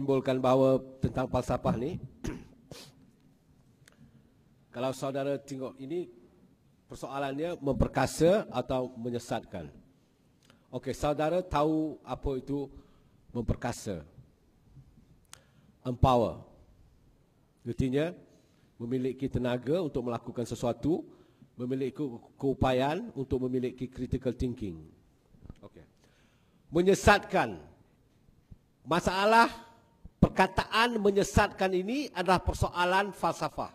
timbulkan bahawa tentang falsafah ni, kalau saudara tengok ini, persoalannya memperkasa atau menyesatkan. Okey, saudara tahu apa itu memperkasa. Empower. Artinya, memiliki tenaga untuk melakukan sesuatu, memiliki keupayaan untuk memiliki critical thinking. Okey. Menyesatkan. Masalah perkataan menyesatkan ini adalah persoalan falsafah.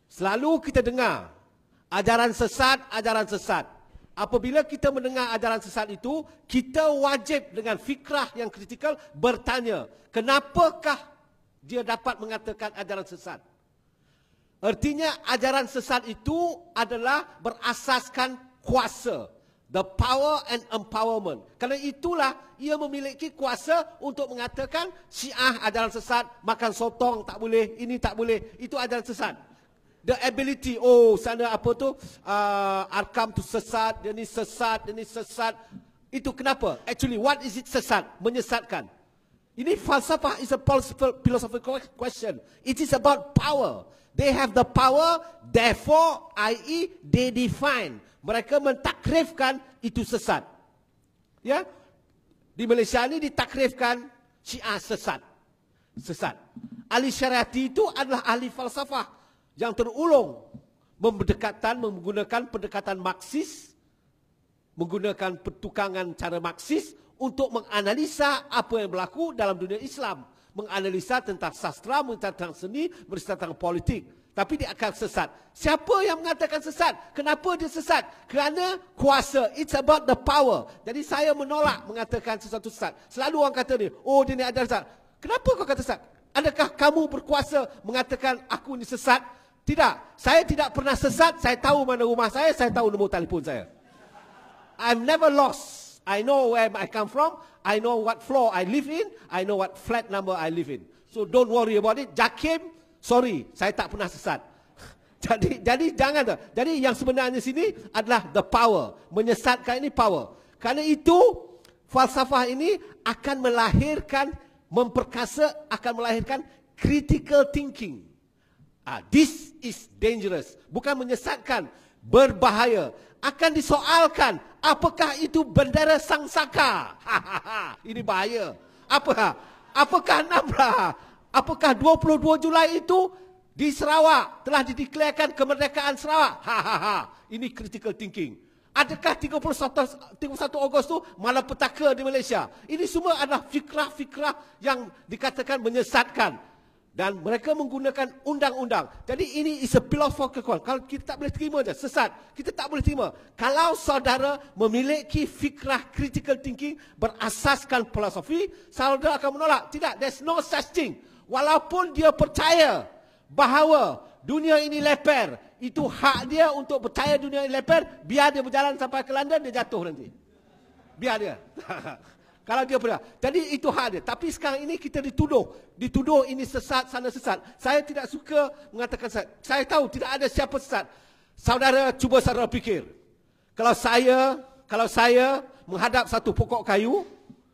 Selalu kita dengar ajaran sesat, ajaran sesat. Apabila kita mendengar ajaran sesat itu, kita wajib dengan fikrah yang kritikal bertanya, kenapakah dia dapat mengatakan ajaran sesat? Artinya ajaran sesat itu adalah berasaskan kuasa, the power and empowerment. Kerana itulah ia memiliki kuasa untuk mengatakan Syiah ajaran sesat, makan sotong tak boleh, ini tak boleh, itu ajaran sesat. The ability, sana apa tu, Arkam tu sesat, dia ni sesat, dia ni sesat. Itu kenapa? Actually, what is it sesat? Menyesatkan. Ini falsafah is a philosophical question. It is about power. They have the power, therefore, i.e. they define. Mereka mentakrifkan itu sesat. Ya? Di Malaysia ni ditakrifkan Syiah sesat. Sesat. Ahli syariati itu adalah ahli falsafah yang terulung menggunakan pendekatan Marxis, menggunakan pertukangan cara Marxis untuk menganalisa apa yang berlaku dalam dunia Islam, menganalisa tentang sastra, tentang seni, tentang politik. Tapi dia akan sesat. Siapa yang mengatakan sesat? Kenapa dia sesat? Kerana kuasa. It's about the power. Jadi saya menolak mengatakan sesuatu sesat. Selalu orang kata ni, dia ni ada sesat. Kenapa kau kata sesat? Adakah kamu berkuasa mengatakan aku ni sesat? Tidak. Saya tidak pernah sesat. Saya tahu mana rumah saya tahu nombor telefon saya. I'm never lost. I know where I come from. I know what floor I live in. I know what flat number I live in. So don't worry about it. Jakim, sorry, saya tak pernah sesat. Jadi jangan. Jadi yang sebenarnya sini adalah the power. Menyesatkan ini power. Kerana itu falsafah ini akan melahirkan, memperkasa, akan melahirkan critical thinking. This is dangerous. Bukan menyesatkan, berbahaya. Akan disoalkan, apakah itu bendera Sang Saka? Ini bahaya. Apakah 16? Apakah 22 Julai itu di Sarawak telah dideklarkan kemerdekaan Sarawak? Ini critical thinking. Adakah 31 Ogos itu malapetaka di Malaysia? Ini semua adalah fikrah-fikrah yang dikatakan menyesatkan. Dan mereka menggunakan undang-undang. Jadi ini is a philosophical. Kalau kita tak boleh terima je, sesat. Kita tak boleh terima. Kalau saudara memiliki fikrah critical thinking berasaskan filosofi, saudara akan menolak. Tidak, there's no such thing. Walaupun dia percaya bahawa dunia ini leper, itu hak dia untuk percaya dunia ini leper, biar dia berjalan sampai ke London, dia jatuh nanti. Biar dia. Kalau dia pernah. Jadi itu hak dia. Tapi sekarang ini kita dituduh ini sesat, sana sesat. Saya tidak suka mengatakan sesat. Saya tahu tidak ada siapa sesat. Saudara cuba saudara fikir. Kalau saya menghadap satu pokok kayu,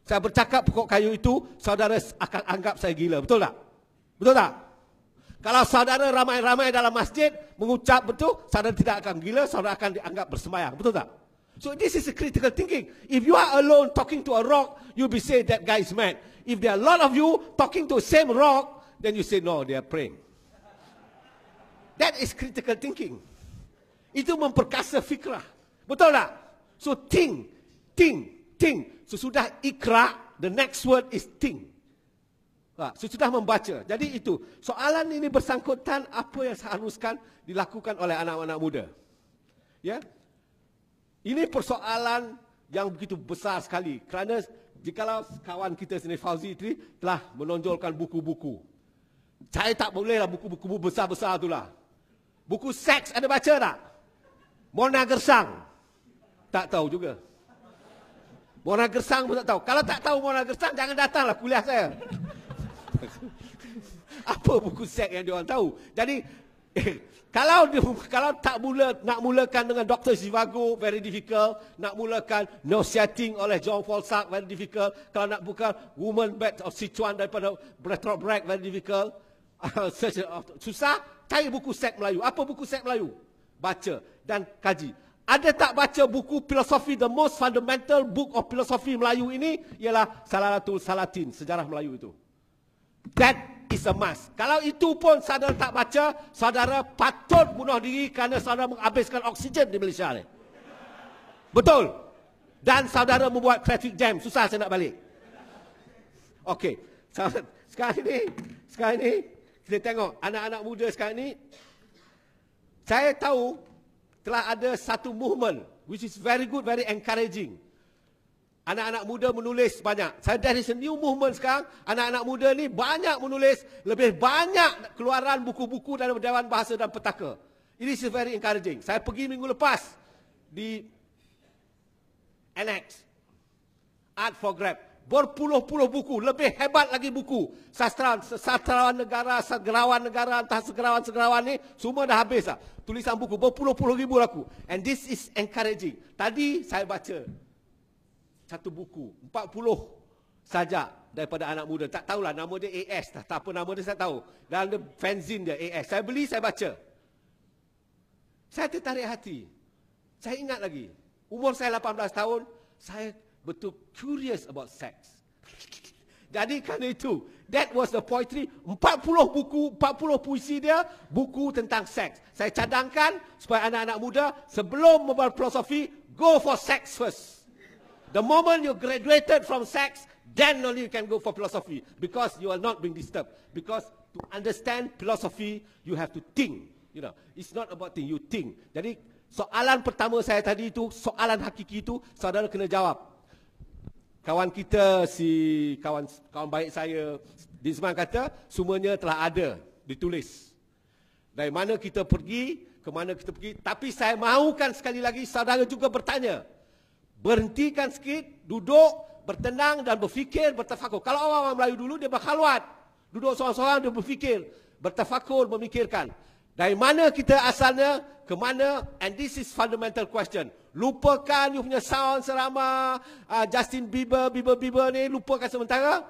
saya bercakap pokok kayu itu, saudara akan anggap saya gila. Betul tak? Betul tak? Kalau saudara ramai-ramai dalam masjid mengucap betul, saudara tidak akan gila, saudara akan dianggap bersembahyang. Betul tak? So this is a critical thinking. If you are alone talking to a rock, you'll be say that guy is mad. If there are a lot of you talking to the same rock, then you say no, they are praying. That is critical thinking. Itu memperkasa fikrah. Betul tak? So think. Sesudah ikra, the next word is think. Sesudah membaca. Jadi itu. Soalan ini bersangkutan apa yang seharusnya dilakukan oleh anak-anak muda. Ya. Ini persoalan yang begitu besar sekali. Kerana jikalau kawan kita sendiri Fauzi itu telah menonjolkan buku-buku. Saya tak bolehlah buku-buku besar-besar itulah. Buku seks ada baca tak? Mona Gersang. Tak tahu juga. Mona Gersang pun tak tahu. Kalau tak tahu Mona Gersang, jangan datanglah kuliah saya. Apa buku seks yang dia orang tahu? Jadi Kalau nak mulakan dengan Dr. Zhivago, very difficult. Nak mulakan No Setting oleh John Paul Sartre, very difficult. Kalau nak buka Woman Back of Sichuan daripada Bertolt Brecht, very difficult. Susah. Cari buku seks Melayu. Apa buku seks Melayu? Baca dan kaji. Ada tak baca buku filosofi, the most fundamental book of philosophy Melayu ini ialah Salaratul Salatin, sejarah Melayu itu. That is a must. Kalau itu pun saudara tak baca, saudara patut bunuh diri kerana saudara menghabiskan oksigen di Malaysia ni. Betul. Dan saudara membuat traffic jam, susah saya nak balik. Okey. Sekarang ni kita tengok anak-anak muda sekarang ni. Saya tahu telah ada satu movement which is very good, very encouraging. Anak-anak muda menulis banyak. There is a new movement sekarang. Anak-anak muda ni banyak menulis. Lebih banyak keluaran buku-buku dalam Dewan Bahasa dan Petaka. It is very encouraging. Saya pergi minggu lepas di Annex Art for Grab. Berpuluh-puluh buku. Lebih hebat lagi buku. Sastrawan negara, segerawan negara, entah segerawan-segerawan ni semua dah habis lah. Tulisan buku. Berpuluh-puluh ribu laku. And this is encouraging. Tadi saya baca satu buku, 40 saja daripada anak muda. Tak tahulah nama dia AS, tak apa nama dia saya tahu. Dalam dia fanzine dia AS. Saya beli, saya baca. Saya tertarik hati. Saya ingat lagi, umur saya 18 tahun, saya betul curious about sex. Jadi kerana itu, that was the poetry. 40 buku, 40 puisi dia, buku tentang seks. Saya cadangkan supaya anak-anak muda sebelum membuat filosofi, go for sex first. The moment you graduated from sex, then only you can go for philosophy. Because you are not being disturbed. Because to understand philosophy, you have to think. You know, it's not about think, you think. Jadi, soalan pertama saya tadi itu, soalan hakiki itu, saudara kena jawab. Kawan kita, kawan baik saya, Dizman kata, semuanya telah ada, ditulis. Dari mana kita pergi, ke mana kita pergi. Tapi saya mahukan sekali lagi, saudara juga bertanya. Berhentikan sikit, duduk, bertenang dan berfikir, bertafakur. Kalau orang Melayu dulu, dia berkhalwat. Duduk seorang-seorang, dia berfikir. Bertafakur, memikirkan. Dari mana kita asalnya, ke mana, and this is fundamental question. Lupakan you punya sound serama Justin Bieber ni, lupakan sementara.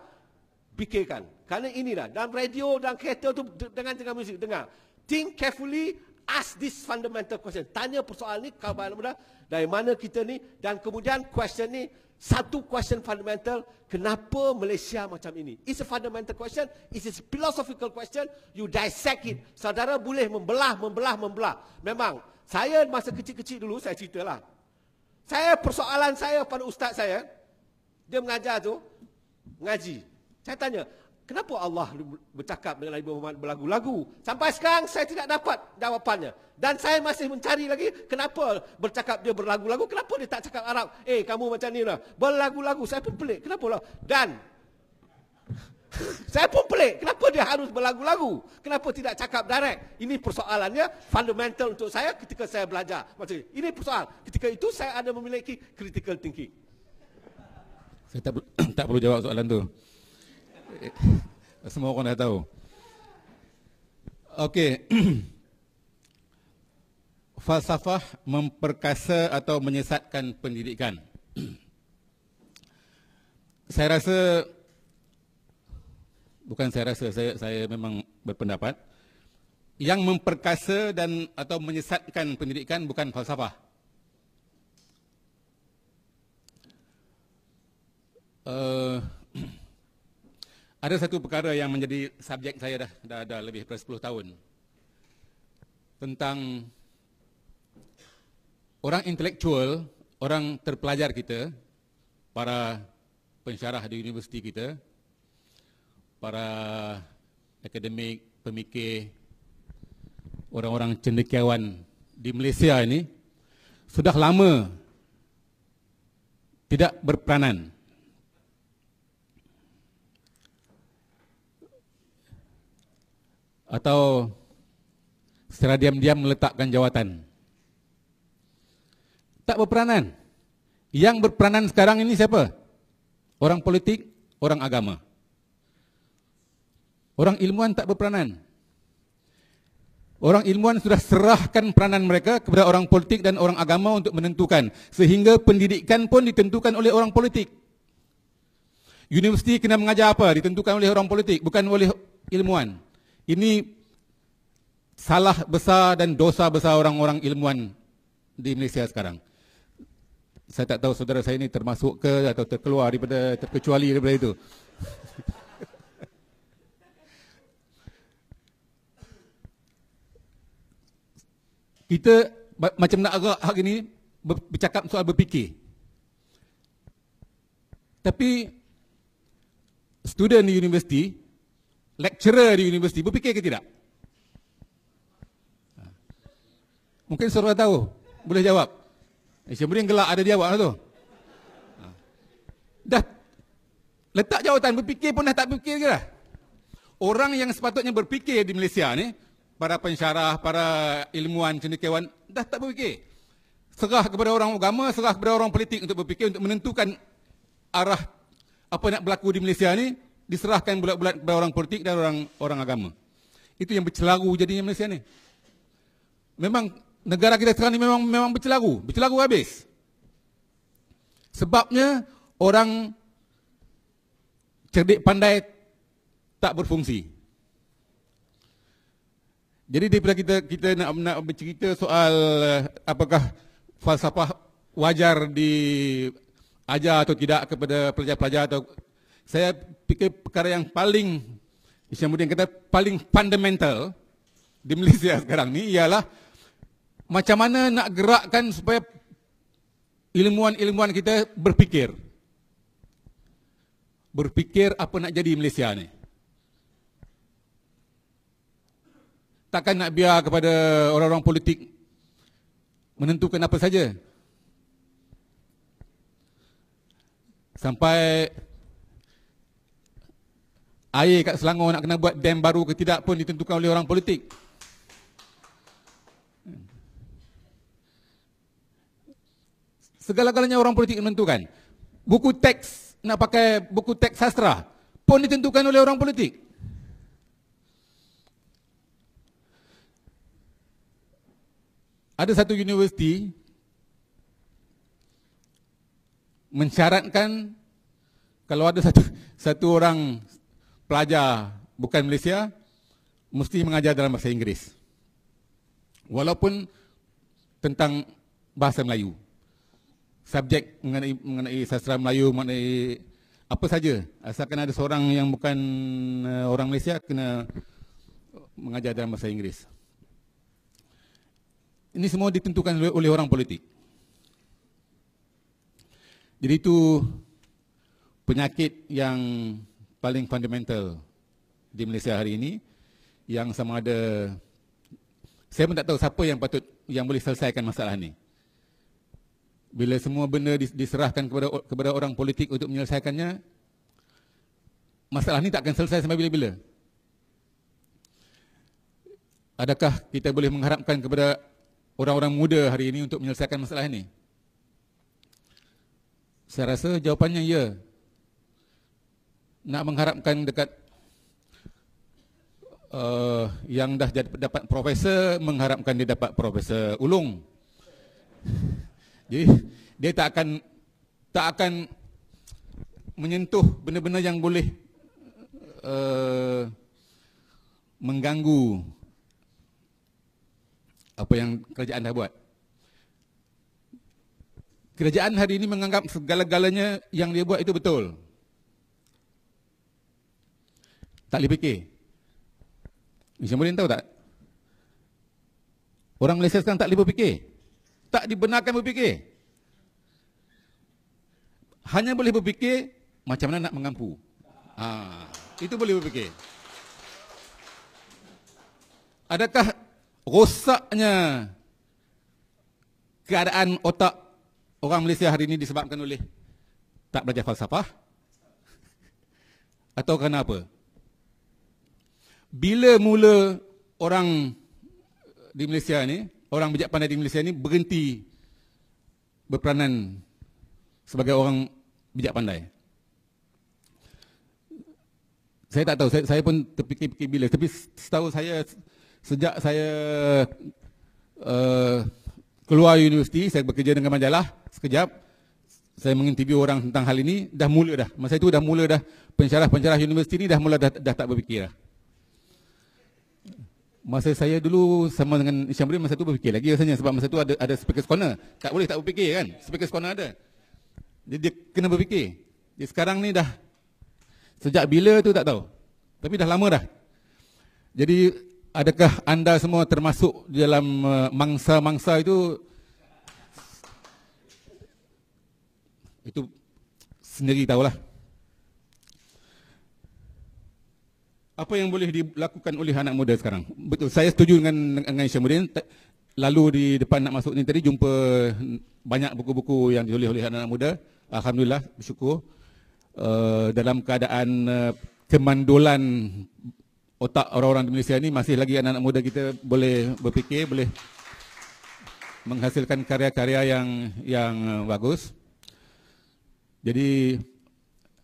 Fikirkan. Kerana inilah, dalam radio, dalam kereta tu, dengan musik, dengar. Think carefully, ask this fundamental question. Tanya persoalan ni, kawan muda, dari mana kita ni, dan kemudian question ni, satu question fundamental, kenapa Malaysia macam ini? It's a fundamental question, it's a philosophical question, you dissect it. Saudara boleh membelah. Memang, saya masa kecil-kecil dulu, saya ceritalah. Persoalan saya pada ustaz saya, dia mengajar tu, ngaji. Saya tanya, kenapa Allah bercakap dengan Nabi Muhammad berlagu-lagu? Sampai sekarang saya tidak dapat jawapannya. Dan saya masih mencari lagi kenapa bercakap dia berlagu-lagu. Kenapa dia tak cakap Arab? Kamu macam ni lah. Berlagu-lagu. Saya pun pelik. Kenapa lah? Dan saya pun pelik. Kenapa dia harus berlagu-lagu? Kenapa tidak cakap direct? Ini persoalannya fundamental untuk saya ketika saya belajar. Maksudnya, ini persoalan. Ketika itu saya ada memiliki critical thinking. Saya tak perlu jawab soalan tu. Semua orang dah tahu. Okey. Falsafah memperkasa atau menyesatkan pendidikan. Saya memang berpendapat yang memperkasa dan atau menyesatkan pendidikan bukan falsafah. Ada satu perkara yang menjadi subjek saya dah lebih daripada 10 tahun. Tentang orang intelektual, orang terpelajar kita, para pensyarah di universiti kita, para akademik, pemikir, orang-orang cendekiawan di Malaysia ini, sudah lama tidak berperanan. Atau secara diam-diam meletakkan jawatan. Tak berperanan. Yang berperanan sekarang ini siapa? Orang politik, orang agama. Orang ilmuwan tak berperanan. Orang ilmuwan sudah serahkan peranan mereka kepada orang politik dan orang agama untuk menentukan. Sehingga pendidikan pun ditentukan oleh orang politik. Universiti kena mengajar apa? Ditentukan oleh orang politik, bukan oleh ilmuwan. Ini salah besar dan dosa besar orang-orang ilmuwan di Malaysia sekarang. Saya tak tahu saudara saya ini termasuk ke atau terkeluar daripada, terkecuali daripada itu. Kita macam nak agak hari ini bercakap soal berfikir. Tapi student di universiti, lecturer di universiti berfikir ke tidak? Mungkin saudara tahu, boleh jawab. Syamrin gelak ada jawab lah tu. Dah letak jawatan berfikir pun dah tak berfikir ke dah. Orang yang sepatutnya berfikir di Malaysia ni, para pensyarah, para ilmuwan, cendekiawan, dah tak berfikir. Serah kepada orang agama, serah kepada orang politik untuk berfikir, untuk menentukan arah apa nak berlaku di Malaysia ni, diserahkan bulat-bulat kepada orang politik dan orang agama. Itu yang bercelaru jadinya Malaysia ni. Memang negara kita sekarang ni memang bercelaru habis. Sebabnya orang cerdik pandai tak berfungsi. Jadi daripada kita nak bercerita soal apakah falsafah wajar diajar atau tidak kepada pelajar-pelajar, atau saya fikir perkara yang paling, kemudian kata paling fundamental di Malaysia sekarang ni ialah macam mana nak gerakkan supaya ilmuwan-ilmuwan kita berfikir. Berfikir apa nak jadi Malaysia ni. Takkan nak biar kepada orang-orang politik menentukan apa saja. Sampai air kat Selangor nak kena buat dam baru ke tidak pun ditentukan oleh orang politik. Segala-galanya orang politik menentukan. Buku teks, nak pakai buku teks sastra pun ditentukan oleh orang politik. Ada satu universiti mensyaratkan kalau ada satu orang pelajar bukan Malaysia mesti mengajar dalam bahasa Inggeris. Walaupun tentang bahasa Melayu. Subjek mengenai sastra Melayu, mengenai apa saja, asalkan ada seorang yang bukan orang Malaysia kena mengajar dalam bahasa Inggeris. Ini semua ditentukan oleh orang politik. Jadi itu penyakit yang paling fundamental di Malaysia hari ini, yang sama ada, saya pun tak tahu siapa yang boleh selesaikan masalah ini. Bila semua benda diserahkan kepada orang politik untuk menyelesaikannya, masalah ini tak akan selesai sampai bila-bila. Adakah kita boleh mengharapkan kepada orang-orang muda hari ini untuk menyelesaikan masalah ini? Saya rasa jawapannya ya. Nak mengharapkan dekat yang dah dapat profesor, mengharapkan dia dapat profesor ulung. Jadi dia tak akan menyentuh benda-benda yang boleh mengganggu apa yang kerajaan dah buat. Kerajaan hari ini menganggap segala-galanya yang dia buat itu betul. Tak boleh fikir. Syamrin tahu tak? Orang Malaysia sekarang tak boleh berfikir. Tak dibenarkan berfikir. Hanya boleh berfikir macam mana nak mengampu. Itu boleh berfikir. Adakah rosaknya keadaan otak orang Malaysia hari ini disebabkan oleh tak belajar falsafah? Atau kerana apa? Bila mula orang di Malaysia ni, orang bijak pandai di Malaysia ni berhenti berperanan sebagai orang bijak pandai? Saya tak tahu, saya pun terfikir-fikir bila. Tapi setahu saya Sejak saya keluar universiti, saya bekerja dengan majalah sekejap. Saya menginterview orang tentang hal ini, dah mula dah. Masa itu dah mula dah, pensyarah-pensyarah universiti ni dah mula dah tak berfikir dah. Masa saya dulu sama dengan Syamrin, masa tu berfikir lagi rasanya, sebab masa tu ada Speaker's Corner. Tak boleh tak berfikir kan, Speaker's Corner ada. Jadi dia kena berfikir. Jadi sekarang ni dah, sejak bila tu tak tahu, tapi dah lama dah. Jadi adakah anda semua termasuk dalam mangsa-mangsa itu? Itu sendiri tahulah. Apa yang boleh dilakukan oleh anak muda sekarang? Betul, saya setuju dengan Syamrin. Lalu di depan nak masuk ni tadi jumpa banyak buku-buku yang ditulis oleh anak muda. Alhamdulillah, bersyukur. Dalam keadaan kemandulan otak orang-orang di Malaysia ni, masih lagi anak-anak muda kita boleh berfikir, boleh menghasilkan karya-karya yang bagus. Jadi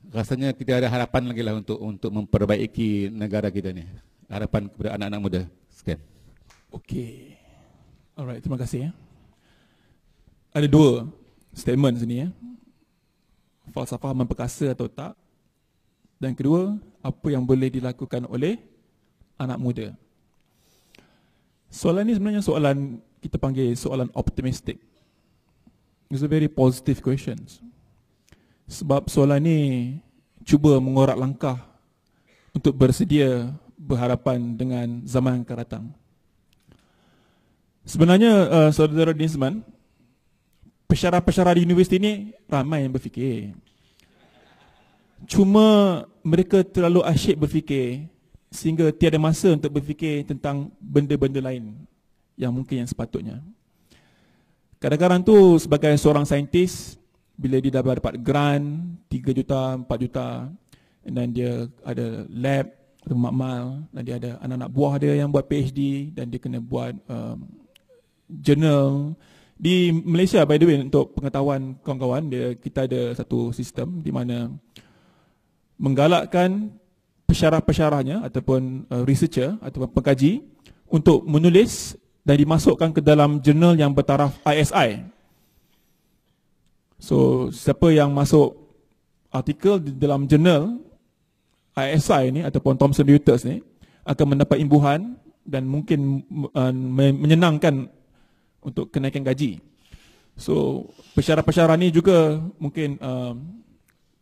rasanya kita ada harapan lagi lah untuk memperbaiki negara kita ni. Harapan kepada anak-anak muda. Sekian. Okey. Alright, terima kasih ya. Ada dua statement sini ya. Falsafah memperkasa atau tak. Dan kedua, apa yang boleh dilakukan oleh anak muda. Soalan ni sebenarnya soalan kita panggil soalan optimistic. It's a very positive questions. Sebab soalan ni cuba mengorak langkah untuk bersedia berhadapan dengan zaman yang akan datang. Sebenarnya saudara Dinsman, pensyarah-pensyarah di universiti ni ramai yang berfikir. Cuma mereka terlalu asyik berfikir sehingga tiada masa untuk berfikir tentang benda-benda lain yang mungkin yang sepatutnya. Kadang-kadang tu sebagai seorang saintis, bila dia dapat grant 3 juta, 4 juta, dan dia ada lab, ada makmal, dan dia ada anak-anak buah dia yang buat PhD, dan dia kena buat journal. Di Malaysia, by the way, untuk pengetahuan kawan-kawan, kita ada satu sistem di mana menggalakkan pensyarah-pensyarahnya ataupun researcher ataupun pengkaji untuk menulis dan dimasukkan ke dalam jurnal yang bertaraf ISI. So, siapa yang masuk artikel di dalam jurnal ISI ni ataupun Thomson Reuters ni akan mendapat imbuhan dan mungkin menyenangkan untuk kenaikan gaji. So, pensyarah-pensyarah ni juga mungkin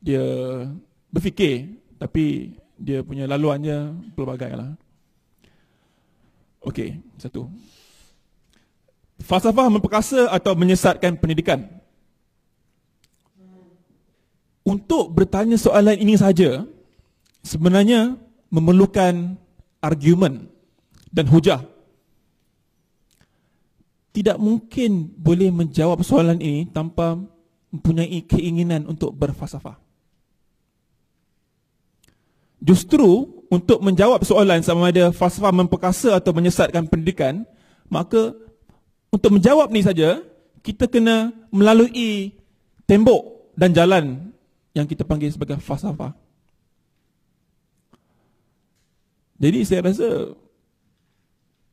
dia berfikir, tapi dia punya laluannya pelbagai lah. Okey, satu. Falsafah memperkasa atau menyesatkan pendidikan. Untuk bertanya soalan ini saja, sebenarnya memerlukan argumen dan hujah. Tidak mungkin boleh menjawab soalan ini tanpa mempunyai keinginan untuk berfalsafah. Justru untuk menjawab soalan sama ada falsafah memperkasa atau menyesatkan pendidikan, maka untuk menjawab ni saja, kita kena melalui tembok dan jalan yang kita panggil sebagai falsafah. Jadi saya rasa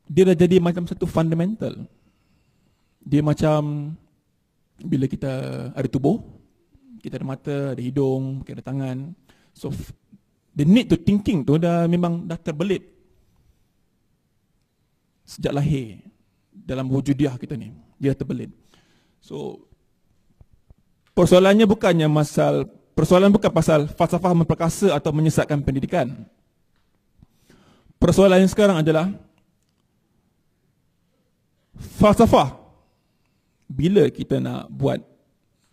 dia dah jadi macam satu fundamental. Dia macam bila kita ada tubuh, kita ada mata, ada hidung, kita ada tangan. So the need to thinking tu memang dah terbelit sejak lahir dalam wujudiah kita ni. Dia terbelit. So persoalannya bukan pasal falsafah memperkasa atau menyesatkan pendidikan. Persoalan yang sekarang adalah falsafah. Bila kita nak buat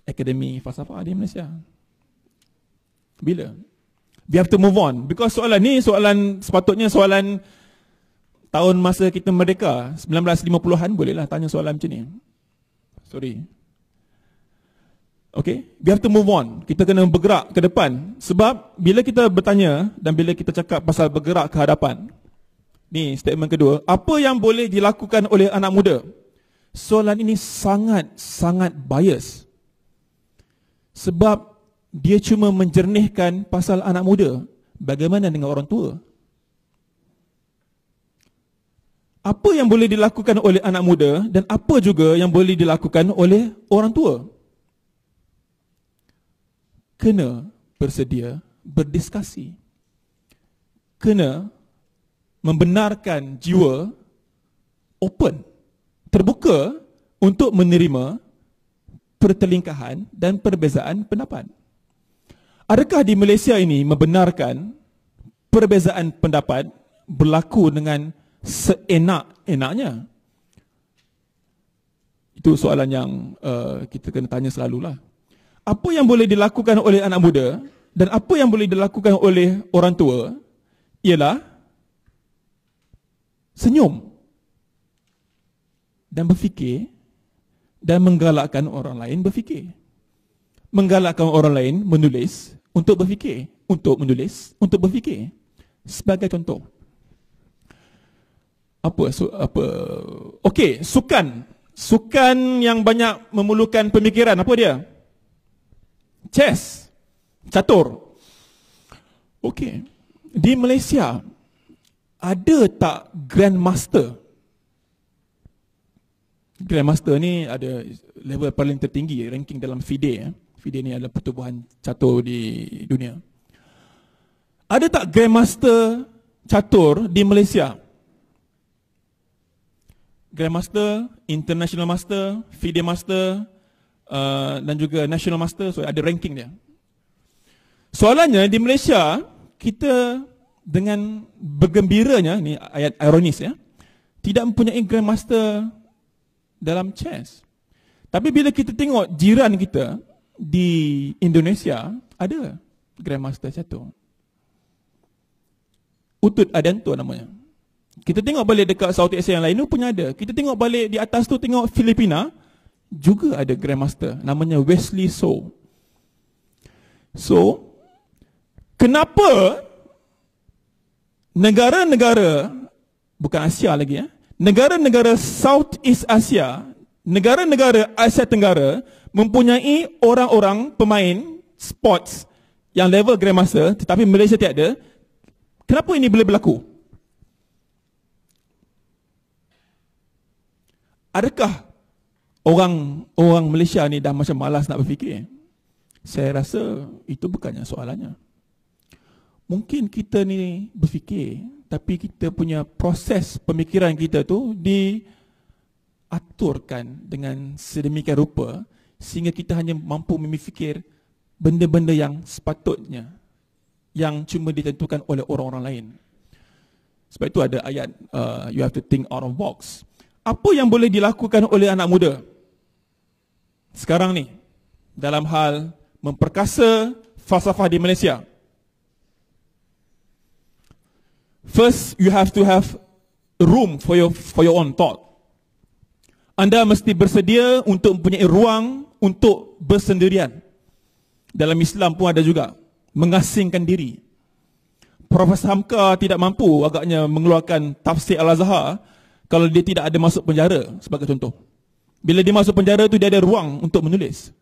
akademi falsafah di Malaysia? Bila? We have to move on. Because soalan ni sepatutnya soalan tahun masa kita merdeka 1950-an, bolehlah tanya soalan macam ni. Sorry. Okay, we have to move on. Kita kena bergerak ke depan. Sebab bila kita bertanya dan bila kita cakap pasal bergerak ke hadapan, ni statement kedua, apa yang boleh dilakukan oleh anak muda? Soalan ini sangat bias. Sebab dia cuma menjernihkan pasal anak muda. Bagaimana dengan orang tua? Apa yang boleh dilakukan oleh anak muda dan apa juga yang boleh dilakukan oleh orang tua. Kena bersedia berdiskusi. Kena membenarkan jiwa open, terbuka untuk menerima pertelingkahan dan perbezaan pendapat. Adakah di Malaysia ini membenarkan perbezaan pendapat berlaku dengan seenak-enaknya? Itu soalan yang kita kena tanya selalulah. Apa yang boleh dilakukan oleh anak muda dan apa yang boleh dilakukan oleh orang tua ialah senyum dan berfikir dan menggalakkan orang lain berfikir. Menggalakkan orang lain menulis untuk berfikir, untuk menulis, untuk berfikir. Sebagai contoh. Okey, sukan. Sukan yang banyak memerlukan pemikiran, apa dia? Chess, catur. Okey. Di Malaysia ada tak Grandmaster? Grandmaster ni ada level paling tertinggi, ranking dalam FIDE. FIDE ni adalah pertubuhan catur di dunia. Ada tak Grandmaster catur di Malaysia? Grandmaster, International Master, FIDE Master dan juga National Master, so ada ranking dia. Soalannya di Malaysia, kita dengan bergembiranya, ni ayat ironis ya, tidak mempunyai Grandmaster dalam chess. Tapi bila kita tengok jiran kita di Indonesia, ada Grandmaster catur. Utut Adanto namanya. Kita tengok balik dekat Southeast Asia yang lain tu punya ada. Kita tengok balik di atas tu, tengok Filipina, juga ada Grandmaster, namanya Wesley So. So, kenapa negara-negara, bukan Asia lagi ya, negara-negara Southeast Asia, negara-negara Asia Tenggara mempunyai orang-orang pemain sports yang level Grandmaster, tetapi Malaysia tiada? Kenapa ini boleh berlaku? Adakah orang Malaysia ni dah macam malas nak berfikir? Saya rasa itu bukannya soalannya. Mungkin kita ni berfikir, tapi kita punya proses pemikiran kita tu diaturkan dengan sedemikian rupa sehingga kita hanya mampu memikir benda-benda yang sepatutnya, yang cuma ditentukan oleh orang-orang lain. Sebab itu ada ayat you have to think out of box. Apa yang boleh dilakukan oleh anak muda sekarang ni dalam hal memperkasa falsafah di Malaysia? First, you have to have room for your own thought. Anda mesti bersedia untuk mempunyai ruang untuk bersendirian. Dalam Islam pun ada juga mengasingkan diri. Profesor Hamka tidak mampu agaknya mengeluarkan tafsir Al-Azhar kalau dia tidak ada masuk penjara, sebagai contoh. Bila dia masuk penjara tu, dia ada ruang untuk menulis.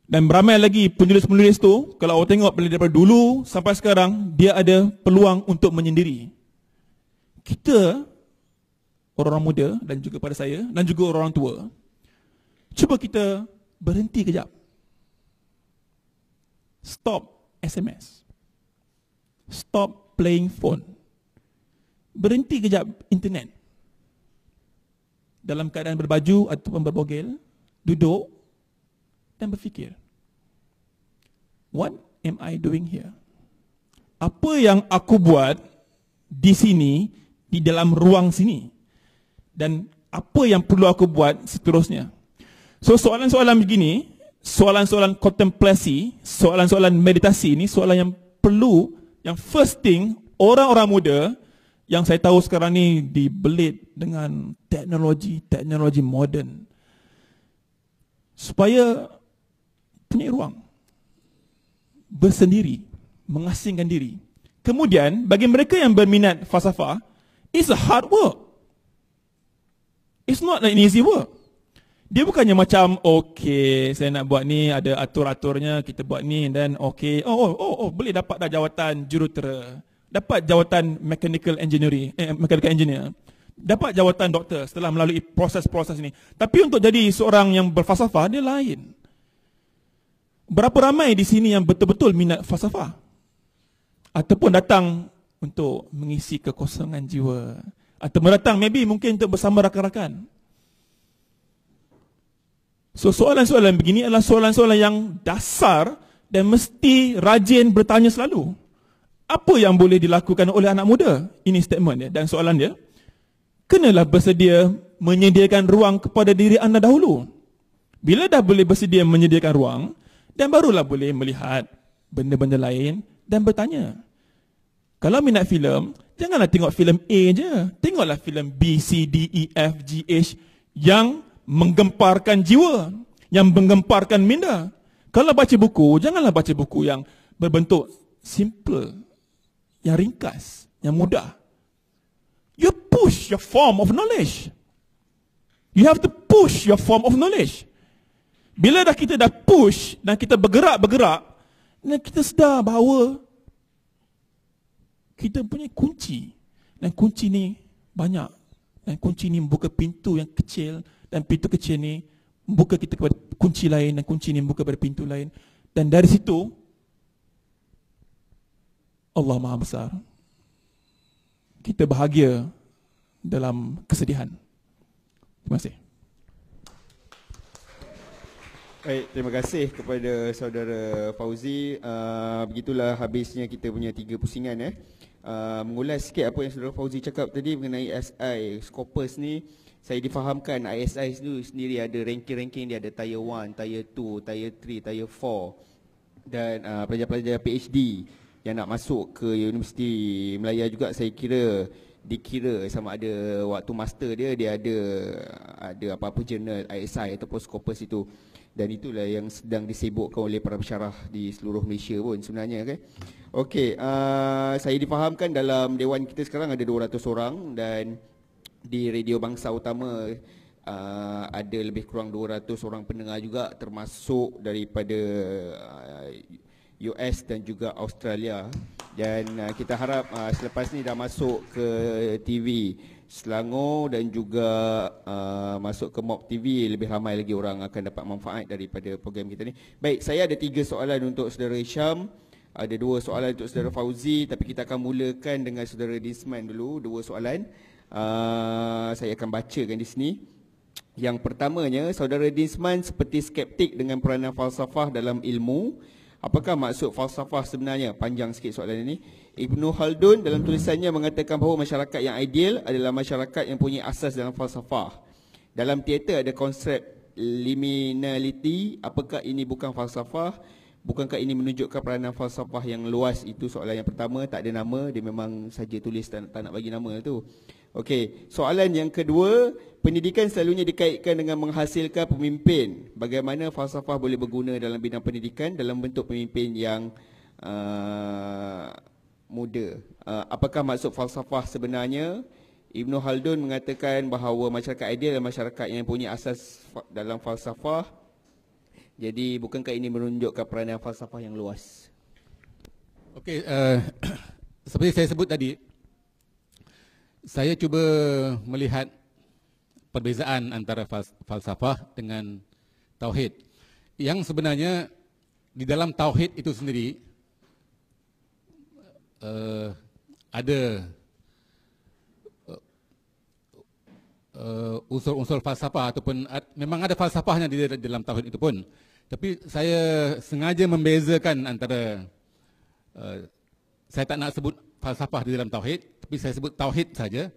Dan beramai lagi penulis-penulis tu, kalau awak tengok daripada dulu sampai sekarang, dia ada peluang untuk menyendiri. Kita, orang-orang muda dan juga pada saya, dan juga orang tua, cuba kita berhenti kejap. Stop SMS. Stop playing phone. Berhenti kejap internet. Dalam keadaan berbaju ataupun berbogel, duduk dan berfikir. What am I doing here? Apa yang aku buat di sini, di dalam ruang sini? Dan apa yang perlu aku buat seterusnya? So soalan-soalan begini, soalan-soalan kontemplasi, soalan-soalan meditasi ini soalan yang perlu, yang first thing orang-orang muda yang saya tahu sekarang ni dibelit dengan teknologi moden, supaya punya ruang bersendiri, mengasingkan diri. Kemudian bagi mereka yang berminat falsafah, it's a hard work. It's not an easy work. Dia bukannya macam, okay, saya nak buat ni, ada atur-aturnya, kita buat ni, dan okay, boleh dapat dah jawatan jurutera. dapat jawatan mechanical engineer, dapat jawatan doktor setelah melalui proses-proses ini. Tapi untuk jadi seorang yang berfalsafah, dia lain. Berapa ramai di sini yang betul-betul minat falsafah? Ataupun datang untuk mengisi kekosongan jiwa, atau datang mungkin untuk bersama rakan-rakan. So soalan-soalan begini adalah soalan-soalan yang dasar dan mesti rajin bertanya selalu. Apa yang boleh dilakukan oleh anak muda? Ini statement dia dan soalan dia. Kenalah bersedia menyediakan ruang kepada diri anda dahulu. Bila dah boleh bersedia menyediakan ruang, dan barulah boleh melihat benda-benda lain dan bertanya. Kalau minat filem, janganlah tengok filem A je. Tengoklah filem B, C, D, E, F, G, H yang menggemparkan jiwa, yang menggemparkan minda. Kalau baca buku, janganlah baca buku yang berbentuk simple, yang ringkas, yang mudah. You push your form of knowledge. You have to push your form of knowledge. Bila kita dah push dan kita bergerak, dan kita sedar bahawa kita punya kunci. Dan kunci ni banyak. Dan kunci ni membuka pintu yang kecil. Dan pintu kecil ni membuka kita kepada kunci lain. Dan kunci ni membuka kepada pintu lain. Dan dari situ, Allah Maha Besar. Kita bahagia dalam kesedihan. Terima kasih. Baik, terima kasih kepada saudara Fauzi. Begitulah habisnya kita punya 3 pusingan. Mengulas sikit apa yang saudara Fauzi cakap tadi mengenai SI Scopus ni. Saya difahamkan ISI itu sendiri ada ranking-ranking dia, ada Tier 1, Tier 2, Tier 3, Tier 4. Dan pelajar-pelajar PhD yang nak masuk ke Universiti Melaya juga saya dikira sama ada waktu master dia ada apa-apa jurnal ISI ataupun Scopus itu. Dan itulah yang sedang disibukkan oleh para pensyarah di seluruh Malaysia pun sebenarnya. Okey, saya difahamkan dalam dewan kita sekarang ada 200 orang dan di Radio Bangsa Utama ada lebih kurang 200 orang pendengar juga, termasuk daripada US dan juga Australia. Dan kita harap selepas ni dah masuk ke TV Selangor dan juga masuk ke MOB TV, lebih ramai lagi orang akan dapat manfaat daripada program kita ni. Baik, saya ada 3 soalan untuk saudara Hisham, ada 2 soalan untuk saudara Fauzi, tapi kita akan mulakan dengan saudara Dinsman dulu. 2 soalan saya akan bacakan di sini. Yang pertamanya, saudara Dinsman seperti skeptik dengan peranan falsafah dalam ilmu. Apakah maksud falsafah sebenarnya? Panjang sikit soalan ini. Ibnu Khaldun dalam tulisannya mengatakan bahawa masyarakat yang ideal adalah masyarakat yang punya asas dalam falsafah. Dalam teater ada konsep liminality. Apakah ini bukan falsafah? Bukankah ini menunjukkan peranan falsafah yang luas? Itu soalan yang pertama. Tak ada nama, dia memang saja tulis, tak nak bagi nama tu. Okey, soalan yang kedua, pendidikan selalunya dikaitkan dengan menghasilkan pemimpin. Bagaimana falsafah boleh berguna dalam bidang pendidikan dalam bentuk pemimpin yang muda? Apakah maksud falsafah sebenarnya? Ibnu Khaldun mengatakan bahawa masyarakat ideal adalah masyarakat yang punya asas dalam falsafah. Jadi bukankah ini menunjukkan peranan falsafah yang luas? Okey, seperti saya sebut tadi, saya cuba melihat perbezaan antara falsafah dengan tauhid. Yang sebenarnya di dalam tauhid itu sendiri ada unsur-unsur falsafah, ataupun memang ada falsafahnya di dalam tauhid itu pun. Tapi saya sengaja membezakan antara saya tak nak sebut falsafah di dalam tauhid, tapi saya sebut tauhid saja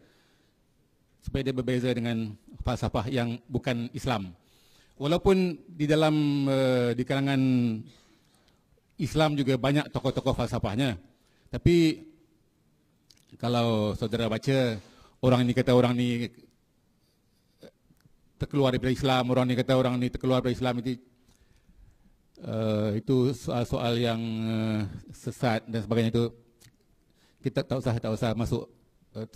supaya dia berbeza dengan falsafah yang bukan Islam. Walaupun di dalam di kalangan Islam juga banyak tokoh-tokoh falsafahnya, tapi kalau saudara baca, orang ini kata orang ni terkeluar daripada Islam, orang ni kata orang ni terkeluar daripada Islam, itu soal-soal yang sesat dan sebagainya. Itu kita tak usah masuk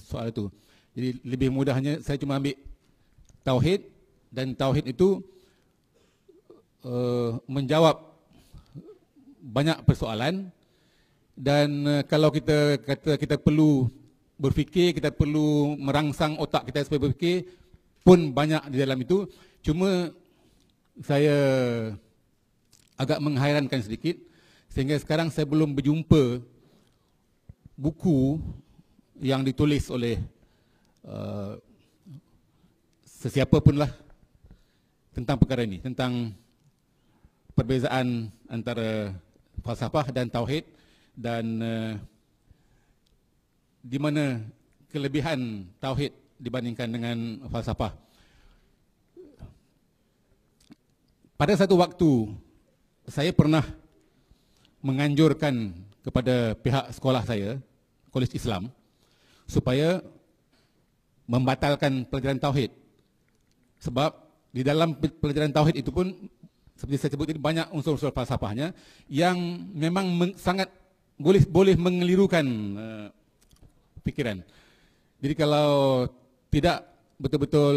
soal itu. Jadi lebih mudahnya saya cuma ambil tauhid, dan tauhid itu menjawab banyak persoalan Dan kalau kita kata kita perlu berfikir, kita perlu merangsang otak kita supaya berfikir, pun banyak di dalam itu. Cuma saya agak menghairankan sedikit, sehingga sekarang saya belum berjumpa buku yang ditulis oleh sesiapa pun lah tentang perkara ini, tentang perbezaan antara falsafah dan tauhid, dan di mana kelebihan tauhid dibandingkan dengan falsafah. Pada satu waktu saya pernah menganjurkan kepada pihak sekolah saya, Kolej Islam, supaya membatalkan pelajaran tauhid. Sebab di dalam pelajaran tauhid itu pun, seperti saya sebut tadi, banyak unsur-unsur falsafahnya yang memang sangat boleh mengelirukan pikiran. Jadi kalau tidak betul-betul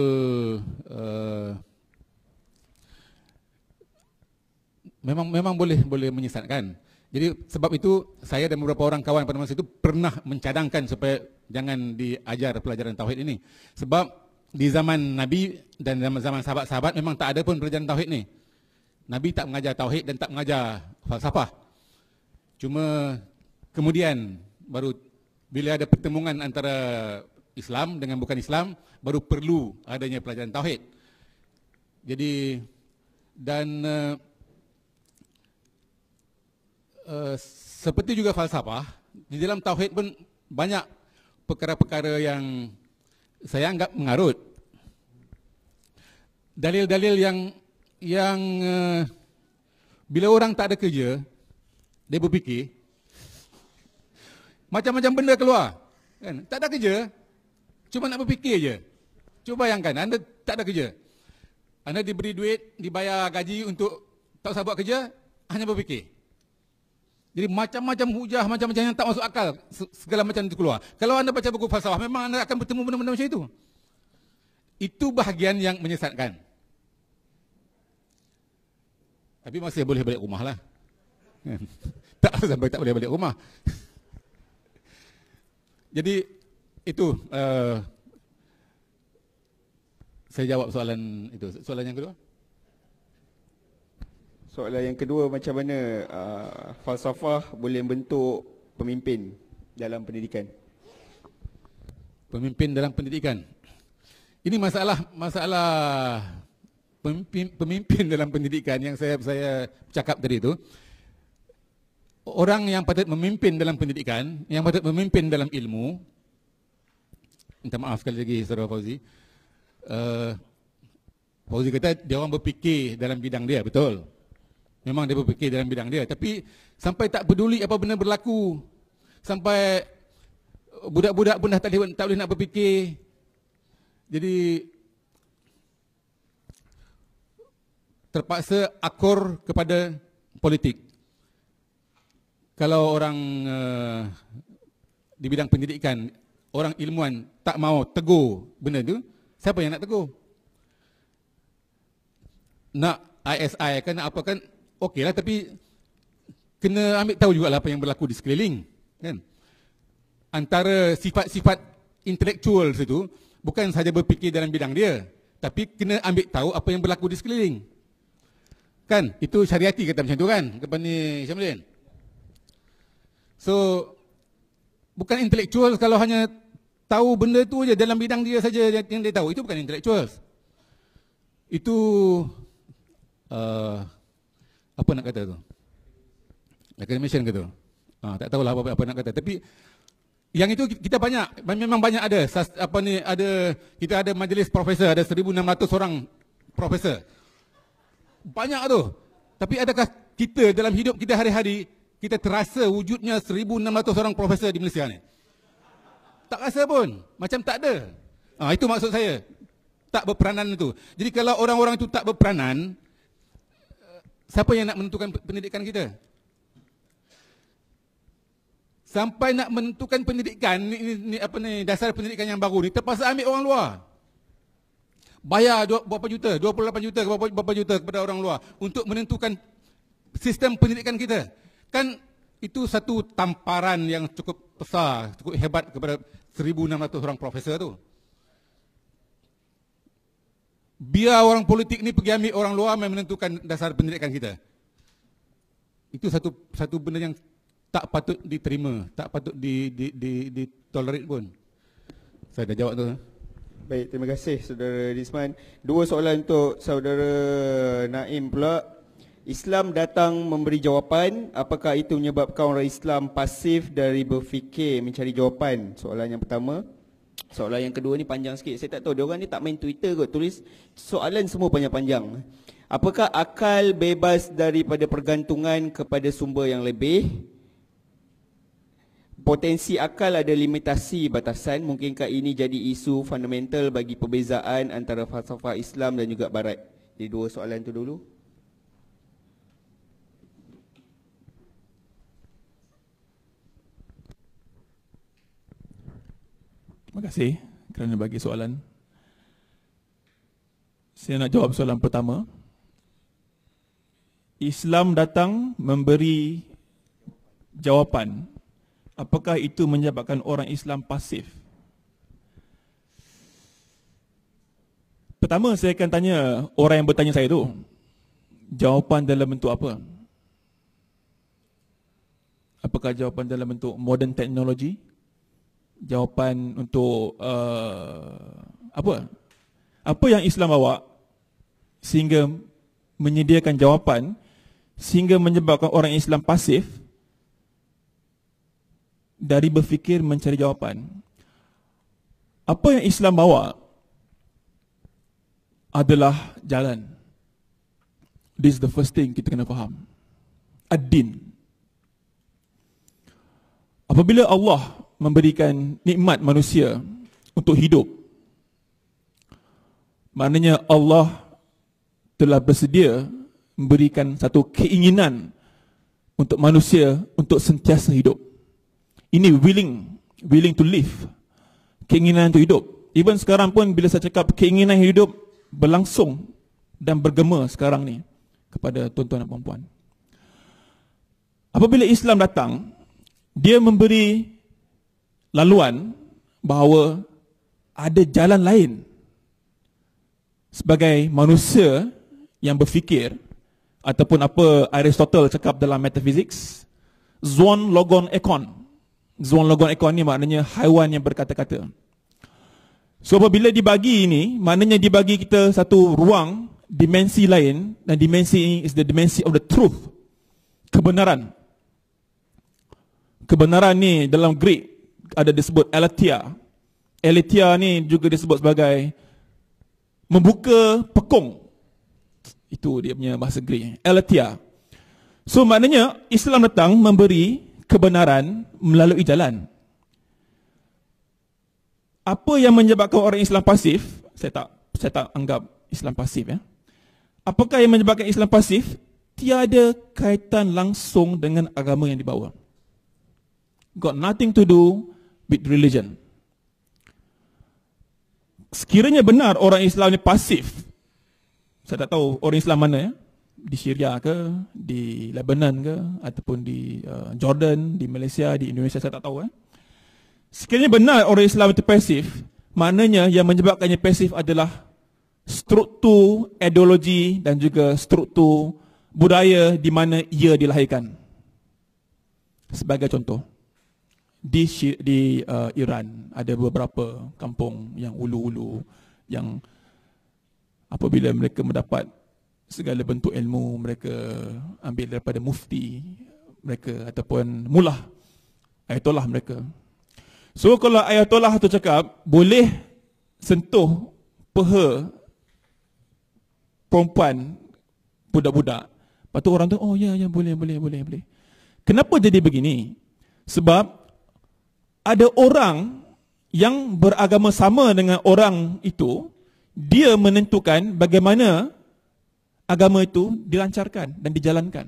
memang boleh menyesatkan. Jadi sebab itu saya dan beberapa orang kawan pada masa itu pernah mencadangkan supaya jangan diajar pelajaran tauhid ini. Sebab di zaman Nabi dan zaman sahabat-sahabat memang tak ada pun pelajaran tauhid ni. Nabi tak mengajar tauhid dan tak mengajar falsafah. Cuma kemudian baru bila ada pertemuan antara Islam dengan bukan Islam, baru perlu adanya pelajaran tauhid. Jadi dan seperti juga falsafah, di dalam tauhid pun banyak perkara-perkara yang saya anggap mengarut. Dalil-dalil yang bila orang tak ada kerja, dia berfikir macam-macam benda keluar. Kan? Tak ada kerja, cuma nak berfikir je. Cuba bayangkan, anda tak ada kerja. Anda diberi duit, dibayar gaji untuk tak usah buat kerja, hanya berfikir. Jadi macam-macam hujah, macam-macam yang tak masuk akal, segala macam itu keluar. Kalau anda baca buku falsafah, memang anda akan bertemu benda-benda macam itu. Itu bahagian yang menyesatkan. Tapi masih boleh balik rumah lah. Tak sampai tak boleh balik rumah. Jadi itu saya jawab soalan itu. Soalan yang kedua? Soalan yang kedua, macam mana falsafah boleh membentuk pemimpin dalam pendidikan? Pemimpin dalam pendidikan. Ini masalah pemimpin dalam pendidikan yang saya cakap tadi itu. Orang yang patut memimpin dalam pendidikan, yang patut memimpin dalam ilmu, minta maaf sekali lagi Saudara Fauzi. Fauzi kata dia orang berfikir dalam bidang dia, betul. Memang dia berfikir dalam bidang dia, tapi sampai tak peduli apa benda berlaku, sampai budak-budak pun dah tak boleh nak berfikir. Jadi terpaksa akur kepada politik. Kalau orang di bidang pendidikan, orang ilmuwan tak mau tegur benda tu, siapa yang nak tegur? Nak ISI kan, nak apa kan, okeylah, tapi kena ambil tahu jugalah apa yang berlaku di sekeliling, kan? Antara sifat-sifat intelektual itu bukan sahaja berfikir dalam bidang dia, tapi kena ambil tahu apa yang berlaku di sekeliling. Kan? Itu syariati kata macam tu kan, kepada ni Syamsuddin. So bukan intelektual kalau hanya tahu benda tu je dalam bidang dia saja yang dia tahu, itu bukan intelektual. Itu apa nak kata tu? Academician ke tu? Tak tahulah apa nak kata. Tapi yang itu kita banyak, memang banyak ada. Kita ada majlis profesor, ada 1,600 orang profesor. Banyak tu. Tapi adakah kita dalam hidup kita hari-hari, kita terasa wujudnya 1,600 orang profesor di Malaysia ni? Tak rasa pun. Macam tak ada. Itu maksud saya. Tak berperanan itu. Jadi kalau orang-orang itu tak berperanan, siapa yang nak menentukan pendidikan kita? Sampai nak menentukan pendidikan dasar pendidikan yang baru ni, terpaksa ambil orang luar. Bayar berapa juta, 28 juta berapa juta kepada orang luar untuk menentukan sistem pendidikan kita. Kan Itu satu tamparan yang cukup besar, cukup hebat kepada 1,600 orang profesor tu. Biar orang politik ni pergi ambil orang luar yang menentukan dasar pendidikan kita. Itu satu benda yang tak patut diterima, tak patut ditolerate pun. Saya dah jawab tu. Baik, terima kasih Saudara Rizman. Dua soalan untuk Saudara Naim pula. Islam datang memberi jawapan, apakah itu menyebabkan orang Islam pasif dari berfikir mencari jawapan? Soalan yang pertama. Soalan yang kedua ni panjang sikit. Saya tak tahu, dia orang ni tak main Twitter kot, tulis soalan semua panjang-panjang. Apakah akal bebas daripada pergantungan kepada sumber yang lebih? Potensi akal ada limitasi batasan. Mungkinkah ini jadi isu fundamental bagi perbezaan antara falsafah Islam dan juga Barat? Jadi dua soalan tu dulu. Terima kasih kerana bagi soalan. Saya nak jawab soalan pertama. Islam datang memberi jawapan. Apakah itu menyebabkan orang Islam pasif? Pertama, saya akan tanya orang yang bertanya saya tu, jawapan dalam bentuk apa? Apakah jawapan dalam bentuk modern technology? Jawapan untuk apa? Apa yang Islam bawa sehingga menyediakan jawapan sehingga menyebabkan orang Islam pasif dari berfikir mencari jawapan? Apa yang Islam bawa adalah jalan. This is the first thing kita kena faham. Ad-din. Apabila Allah memberikan nikmat manusia untuk hidup, maknanya Allah telah bersedia memberikan satu keinginan untuk manusia untuk sentiasa hidup. Ini willing to live. Keinginan untuk hidup. Even sekarang pun bila saya cakap keinginan hidup berlangsung dan bergema sekarang ni kepada tuan-tuan dan puan-puan. Apabila Islam datang, dia memberi laluan bahawa ada jalan lain sebagai manusia yang berfikir, ataupun apa Aristotle cakap dalam metaphysics, zoon logon ekon. Zoon logon ekon ni maknanya haiwan yang berkata-kata. So apabila dibagi ini, maknanya dibagi kita satu ruang, dimensi lain, dan dimensi ini is the dimensi of the truth. Kebenaran. Kebenaran ni dalam Greek ada disebut aletheia. Aletheia ni juga disebut sebagai membuka pekung. Itu dia punya bahasa Greek. Aletheia. So maknanya Islam datang memberi kebenaran melalui jalan. Apa yang menyebabkan orang Islam pasif? Saya tak anggap Islam pasif ya. Apakah yang menyebabkan Islam pasif? Tiada kaitan langsung dengan agama yang dibawa. Got nothing to do with religion. Sekiranya benar orang Islam ni pasif, saya tak tahu orang Islam mana ya, di Syria ke, di Lebanon ke, ataupun di Jordan, di Malaysia, di Indonesia, saya tak tahu ya. Sekiranya benar orang Islam itu pasif, maknanya yang menyebabkannya pasif adalah struktur ideologi dan juga struktur budaya di mana ia dilahirkan. Sebagai contoh, di Iran ada beberapa kampung yang ulu-ulu yang apabila mereka mendapat segala bentuk ilmu, mereka ambil daripada mufti mereka ataupun mullah, ayatollah mereka. So kalau ayatollah tu cakap boleh sentuh peha perempuan, budak-budak, lepas tu orang tu oh ya boleh. Kenapa jadi begini? Sebab ada orang yang beragama sama dengan orang itu, dia menentukan bagaimana agama itu dilancarkan dan dijalankan.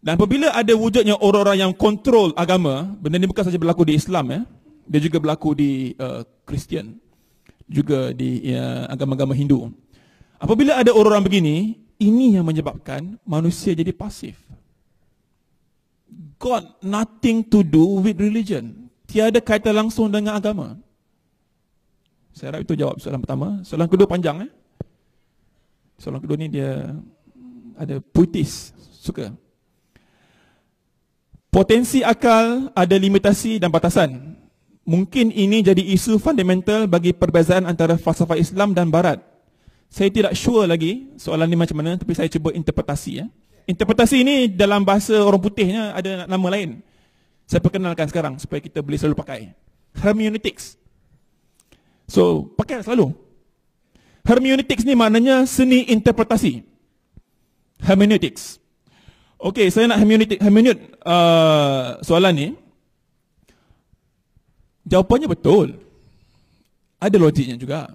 Dan apabila ada wujudnya orang-orang yang kontrol agama, benda ini bukan saja berlaku di Islam ya, dia juga berlaku di Kristian, juga di agama-agama Hindu. Apabila ada orang-orang begini, ini yang menyebabkan manusia jadi pasif. got nothing to do with religion. Tiada kaitan langsung dengan agama. Saya harap itu jawab soalan pertama. Soalan kedua panjang. Soalan kedua ni dia ada puitis, suka. Potensi akal ada limitasi dan batasan. Mungkin ini jadi isu fundamental bagi perbezaan antara falsafah Islam dan Barat. Saya tidak sure lagi soalan ni macam mana, tapi saya cuba interpretasi. Interpretasi ini dalam bahasa orang putihnya ada nama lain. Saya perkenalkan sekarang supaya kita boleh selalu pakai. Hermeneutics. So, pakai selalu. Hermeneutics ni maknanya seni interpretasi. Hermeneutics. Okey, saya nak hermeneut soalan ni. Jawapannya betul. Ada logiknya juga.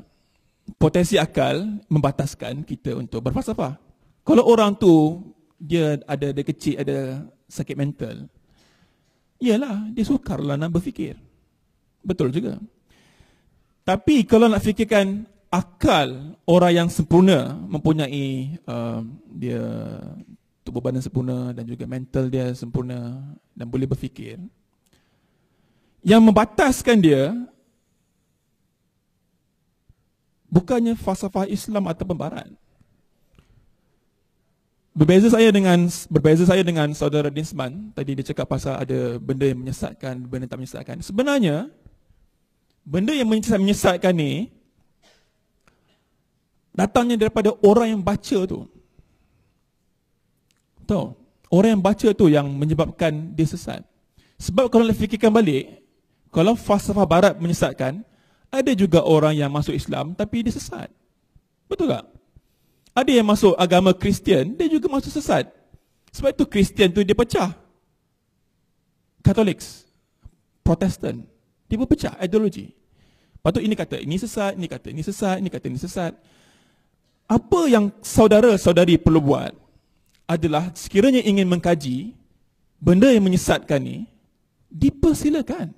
Potensi akal membataskan kita untuk berfalsafah. Kalau orang tu dia kecil ada sakit mental, iyalah dia sukarlah nak berfikir. Betul juga. Tapi kalau nak fikirkan akal orang yang sempurna, mempunyai dia tubuh badan sempurna dan juga mental dia sempurna dan boleh berfikir, yang membataskan dia bukannya falsafah Islam ataupun Barat. Berbeza saya dengan saudara Dinsman, tadi dia cakap pasal ada benda yang menyesatkan, benda yang tak menyesatkan. Sebenarnya benda yang menyesatkan ni datangnya daripada orang yang baca tu. Tahu? Orang yang baca tu yang menyebabkan dia sesat. Sebab kalau nak fikirkan balik, kalau falsafah Barat menyesatkan, ada juga orang yang masuk Islam tapi dia sesat. Betul tak? Ada yang masuk agama Kristian, dia juga masuk sesat. Sebab itu Kristian tu dia pecah. Catholics, Protestan, dia berpecah ideologi. Lepas tu ini kata ini sesat, ini kata ini sesat, ini kata ini sesat. Apa yang saudara-saudari perlu buat adalah sekiranya ingin mengkaji benda yang menyesatkan ni, dipersilakan.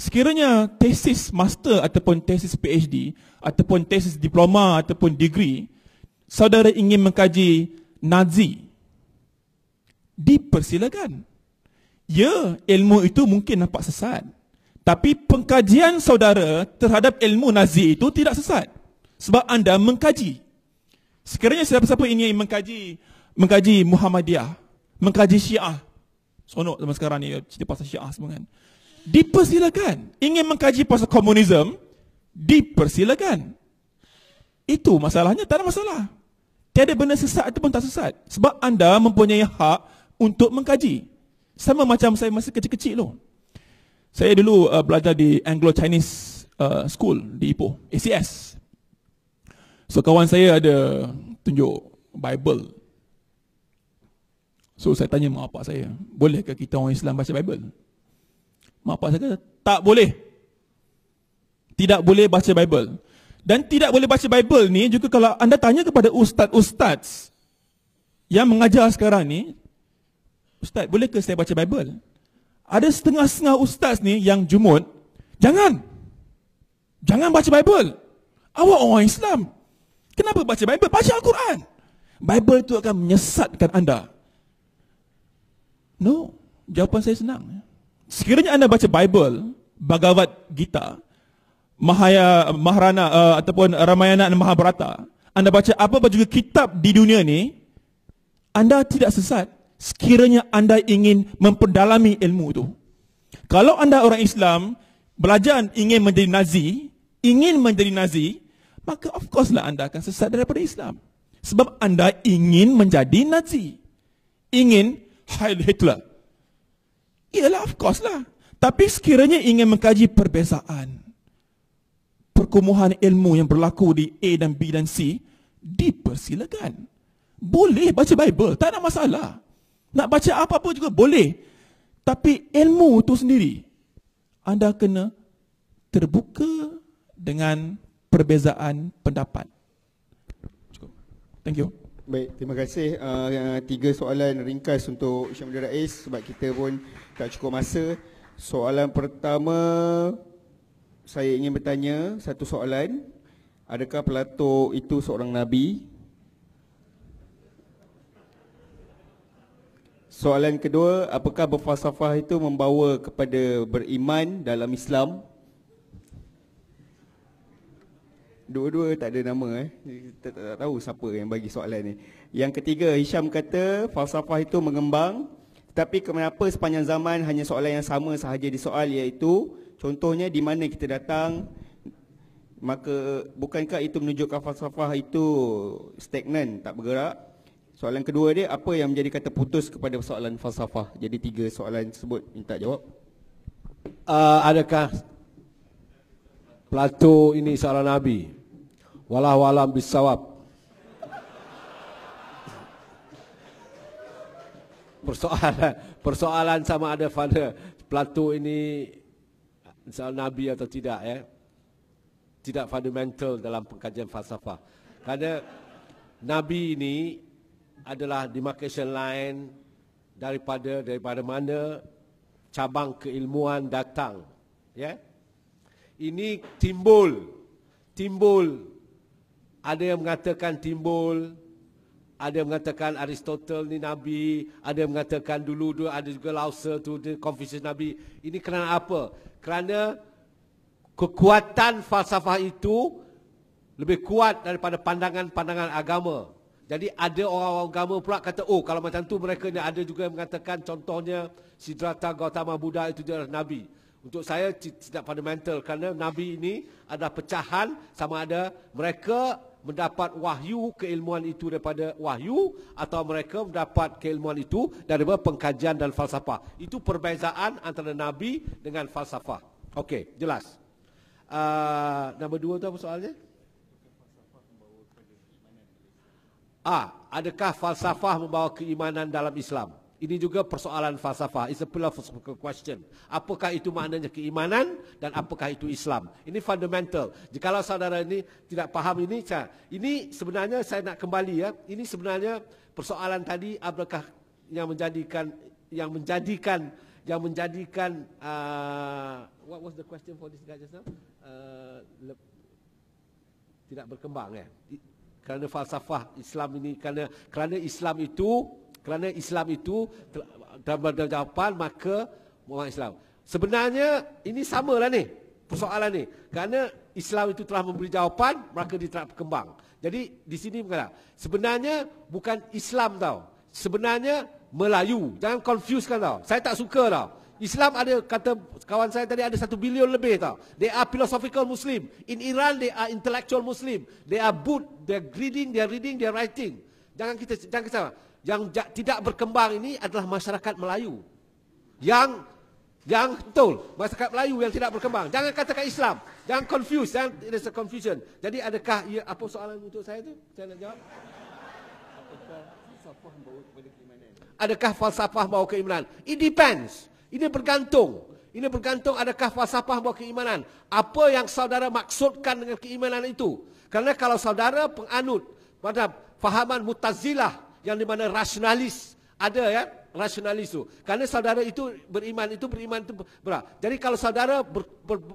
Sekiranya tesis master ataupun tesis PhD ataupun tesis diploma ataupun degree, saudara ingin mengkaji Nazi, dipersilakan. Ya, ilmu itu mungkin nampak sesat, tapi pengkajian saudara terhadap ilmu Nazi itu tidak sesat. Sebab anda mengkaji. Sekiranya siapa-siapa ingin mengkaji Muhammadiyah, mengkaji Syiah, sonok zaman sekarang ni cerita pasal Syiah semua kan, dipersilakan. Ingin mengkaji pasal komunisme, dipersilakan. Itu masalahnya, tak ada masalah. Tiada benda sesat ataupun tak sesat. Sebab anda mempunyai hak untuk mengkaji. Sama macam saya masa kecil-kecil tu. Saya dulu belajar di Anglo-Chinese School di Ipoh, ACS. So kawan saya ada tunjuk Bible. So saya tanya mak bapak saya, bolehkah kita orang Islam baca Bible? Mak bapak saya kata, tak boleh. Tidak boleh baca Bible. Dan tidak boleh baca Bible ni juga kalau anda tanya kepada ustaz-ustaz yang mengajar sekarang ni, ustaz, bolehkah saya baca Bible? Ada setengah-setengah ustaz ni yang jumud, jangan baca Bible. Awak orang Islam, kenapa baca Bible? Baca Al-Quran. Bible itu akan menyesatkan anda. No, jawapan saya senang. Sekiranya anda baca Bible, Bhagavad Gita, Maharana ataupun Ramayana dan Mahabharata, anda baca apa juga kitab di dunia ni, anda tidak sesat sekiranya anda ingin memperdalami ilmu itu. Kalau anda orang Islam, belajar ingin menjadi Nazi, maka of course lah anda akan sesat daripada Islam. Sebab anda ingin menjadi Nazi, ingin Heil Hitler. Iyalah, of course lah. Tapi sekiranya ingin mengkaji perbezaan, perkumuhan ilmu yang berlaku di A dan B dan C, dipersilakan. Boleh baca Bible, tak ada masalah. Nak baca apa-apa juga boleh. Tapi ilmu itu sendiri, anda kena terbuka dengan perbezaan pendapat. Cukup. Thank you. Baik, terima kasih. 3 soalan ringkas untuk Syamsul Rais sebab kita pun tak cukup masa. Soalan pertama, saya ingin bertanya satu soalan. Adakah Plato itu seorang Nabi? Soalan kedua, apakah berfalsafah itu membawa kepada beriman dalam Islam? Dua-dua tak ada nama Kita tak tahu siapa yang bagi soalan ni. Yang ketiga, Hisham kata falsafah itu mengembang, tapi kenapa sepanjang zaman hanya soalan yang sama sahaja disoal, iaitu contohnya di mana kita datang, maka bukankah itu menunjukkan falsafah itu stagnan, tak bergerak? Soalan kedua dia, apa yang menjadi kata putus kepada soalan falsafah? Jadi 3 soalan tersebut minta jawab. Adakah Plato ini seorang Nabi? Wallahu alam bisawab. Persoalan sama ada pada Plato ini seorang Nabi atau tidak, tidak fundamental dalam pengkajian falsafah. Kerana Nabi ini adalah demarcation line daripada mana cabang keilmuan datang. Ini timbul. Ada yang mengatakan timbul, ada yang mengatakan Aristotle ni Nabi, ada yang mengatakan dulu ada juga Lao-tzu tu, Confucius Nabi. Ini kerana apa? Kerana kekuatan falsafah itu lebih kuat daripada pandangan-pandangan agama. Jadi ada orang agama pula kata, oh kalau macam tu mereka ni ada juga yang mengatakan, contohnya Siddhartha Gautama Buddha itu dia adalah Nabi. Untuk saya tidak fundamental, kerana Nabi ini adalah pecahan, sama ada mereka mendapat wahyu keilmuan itu daripada wahyu, atau mereka mendapat keilmuan itu daripada pengkajian dan falsafah. Itu perbezaan antara Nabi dengan falsafah. Okey, jelas. Nombor 2 tu apa soalnya? Adakah falsafah membawa keimanan dalam Islam? Ini juga persoalan falsafah. It's a philosophical question. Apakah itu maknanya keimanan dan apakah itu Islam? Ini fundamental. Jikalau saudara ini tidak faham ini sebenarnya saya nak kembali Ini sebenarnya persoalan tadi, apakah yang menjadikan what was the question for this guy just now? Tidak berkembang kerana falsafah Islam ini, kerana Islam itu dalam jawapan, maka orang Islam. Sebenarnya ini samalah ni persoalan ni. Kerana Islam itu telah memberi jawapan, maka dia tak berkembang. Jadi di sini berkata, sebenarnya bukan Islam tau. Sebenarnya Melayu. Jangan confusekan tau. Saya tak suka tau. Islam ada, kata kawan saya tadi, ada 1 bilion lebih tau. They are philosophical Muslim. In Iran they are intellectual Muslim. They are book, they are reading, they are writing. Jangan kita yang tidak berkembang ini adalah masyarakat Melayu. Yang betul, masyarakat Melayu yang tidak berkembang. Jangan katakan Islam. Jangan confuse, there's a confusion. Jadi adakah apa soalan untuk saya tu? Saya nak jawab. Adakah falsafah membawa keimanan? It depends. Ini bergantung adakah falsafah membawa keimanan. Apa yang saudara maksudkan dengan keimanan itu? Kerana kalau saudara penganut pada fahaman Mu'tazilah, yang di mana rasionalis ada rasionalis tu. Kerana saudara itu beriman berat. Jadi kalau saudara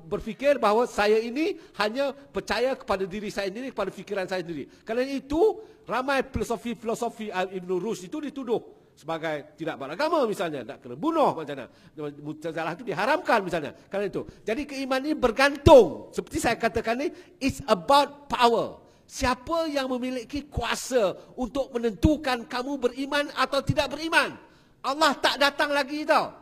berfikir bahawa saya ini hanya percaya kepada diri saya sendiri, kepada fikiran saya sendiri. Kerana itu ramai filosofi Ibn Rushd itu dituduh sebagai tidak beragama misalnya, nak kena bunuh macam mana. Mu'tazilah itu diharamkan misalnya. Kerana itu. Jadi keimanan ini bergantung. Seperti saya katakan ni, it's about power. Siapa yang memiliki kuasa untuk menentukan kamu beriman atau tidak beriman? Allah tak datang lagi tau.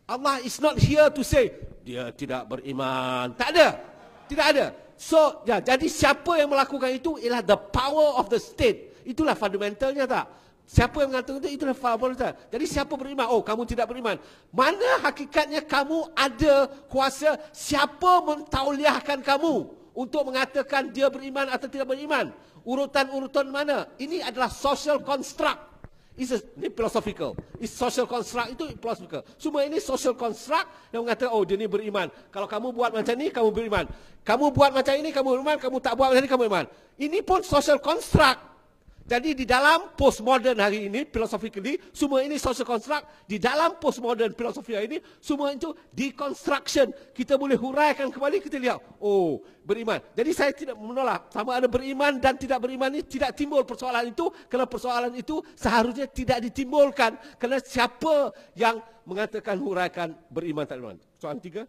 Allah is not here to say dia tidak beriman. Tak ada. Tidak ada. So, jadi siapa yang melakukan itu ialah the power of the state. Itulah fundamentalnya tak? Siapa yang mengatakan itu, itulah fundamental. Jadi siapa beriman? Oh, kamu tidak beriman. Mana hakikatnya kamu ada kuasa? Siapa mentauliahkan kamu untuk mengatakan dia beriman atau tidak beriman? Urutan-urutan mana? Ini adalah social construct. Ini philosophical. It's social construct, itu philosophical. Semua ini social construct yang mengatakan, oh dia ni beriman. Kalau kamu buat macam ni, kamu beriman. Kamu buat macam ini, kamu beriman. Kamu tak buat macam ni, kamu beriman. Ini pun social construct. Jadi di dalam postmodern hari ini, philosophically, semua ini social construct. Di dalam postmodern philosophy hari ini, semua itu deconstruction. Kita boleh huraikan kembali, kita lihat, oh, beriman. Jadi saya tidak menolak, sama ada beriman dan tidak beriman ini tidak timbul persoalan itu, kerana persoalan itu seharusnya tidak ditimbulkan. Kerana siapa yang mengatakan huraikan beriman tak beriman? Soalan 3.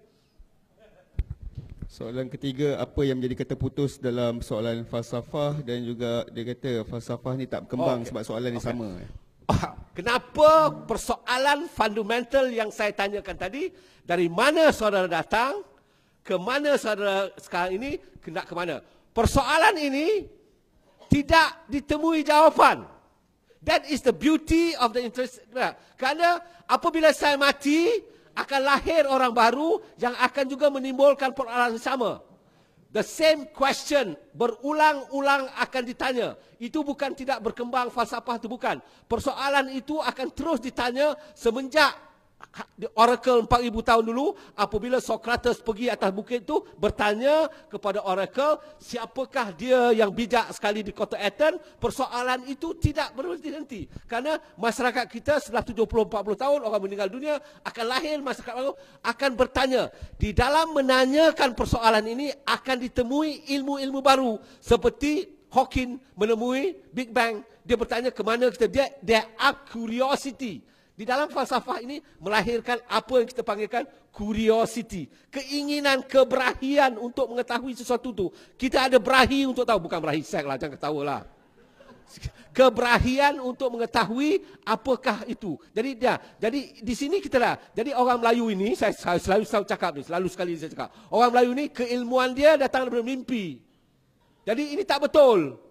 Soalan ketiga, apa yang menjadi kata putus dalam soalan falsafah, dan juga dia kata falsafah ni tak berkembang sebab soalan ni sama. Kenapa persoalan fundamental yang saya tanyakan tadi, dari mana saudara datang, ke mana saudara sekarang ini, nak ke mana? Persoalan ini tidak ditemui jawapan. That is the beauty of the interest. Kerana apabila saya mati, akan lahir orang baru yang akan juga menimbulkan persoalan yang sama. The same question berulang-ulang akan ditanya. Itu bukan tidak berkembang falsafah, itu bukan. Persoalan itu akan terus ditanya semenjak Oracle 4,000 tahun dulu, apabila Socrates pergi atas bukit itu bertanya kepada Oracle, siapakah dia yang bijak sekali di kota Athens. Persoalan itu tidak berhenti-henti. Kerana masyarakat kita setelah 70-40 tahun orang meninggal dunia, akan lahir masyarakat baru, akan bertanya. Di dalam menanyakan persoalan ini akan ditemui ilmu-ilmu baru. Seperti Hawking menemui Big Bang. Dia bertanya ke mana kita. There are curiosity. Di dalam falsafah ini melahirkan apa yang kita panggilkan curiosity. Keinginan, keberahian untuk mengetahui sesuatu itu. Kita ada berahi untuk tahu. Bukan berahi seks lah, jangan ketawa lah. Keberahian untuk mengetahui apakah itu. Jadi di sini kita lah. Jadi orang Melayu ini, saya selalu cakap ni, selalu sekali saya cakap. Orang Melayu ini keilmuan dia datang daripada mimpi. Jadi ini tak betul.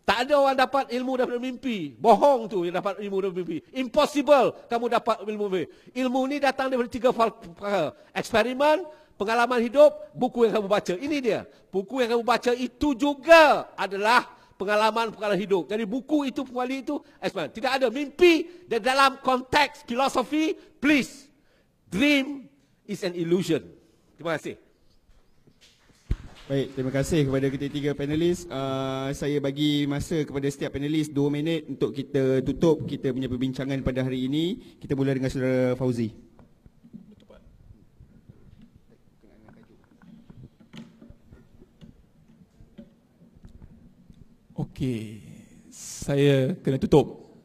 Tak ada orang dapat ilmu daripada mimpi. Bohong tu yang dapat ilmu daripada mimpi. Impossible kamu dapat ilmu mimpi. Ilmu ni datang daripada 3 eksperimen, pengalaman hidup, buku yang kamu baca. Ini dia. Buku yang kamu baca itu juga adalah pengalaman hidup. Jadi buku itu, kembali itu eksperimen. Tidak ada mimpi dan dalam konteks filosofi, please. Dream is an illusion. Terima kasih. Baik, terima kasih kepada ketiga panelis. Saya bagi masa kepada setiap panelis 2 minit untuk kita tutup kita punya perbincangan pada hari ini. Kita mula dengan saudara Fauzi. Okey, saya kena tutup.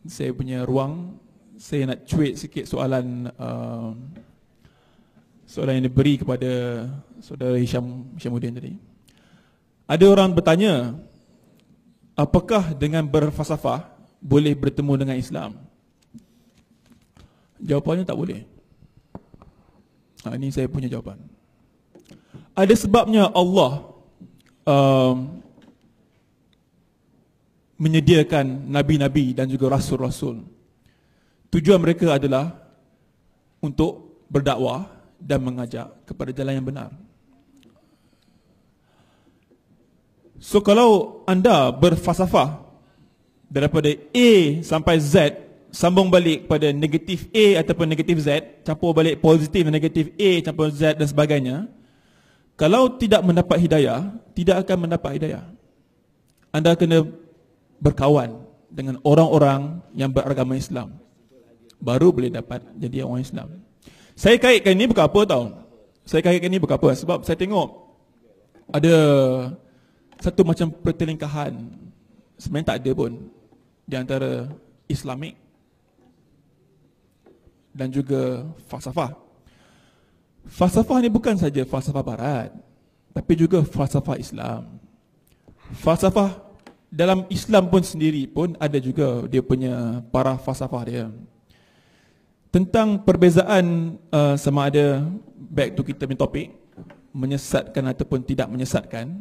Saya punya ruang. Saya nak cuit sikit soalan soalan yang diberi kepada saudara Hishamuddin tadi. Ada orang bertanya, apakah dengan berfalsafah boleh bertemu dengan Islam? Jawapannya tak boleh. Ini saya punya jawapan. Ada sebabnya Allah menyediakan nabi-nabi dan juga rasul-rasul. Tujuan mereka adalah untuk berdakwah dan mengajak kepada jalan yang benar. So kalau anda berfalsafah daripada A sampai Z, sambung balik pada negatif A ataupun negatif Z, campur balik positif dan negatif A campur Z dan sebagainya, kalau tidak mendapat hidayah, tidak akan mendapat hidayah. Anda kena berkawan dengan orang-orang yang beragama Islam, baru boleh dapat jadi orang Islam. Saya kaitkan ini bukan apa tau. Saya kaitkan ini bukan apa. Sebab saya tengok ada satu macam pertelingkahan. Sebenarnya tak ada pun di antara Islamik dan juga falsafah. Falsafah ni bukan saja falsafah barat, tapi juga falsafah Islam. Falsafah dalam Islam pun sendiri pun ada juga dia punya para falsafah dia. Tentang perbezaan sama ada, back to kita punya topik, menyesatkan ataupun tidak menyesatkan,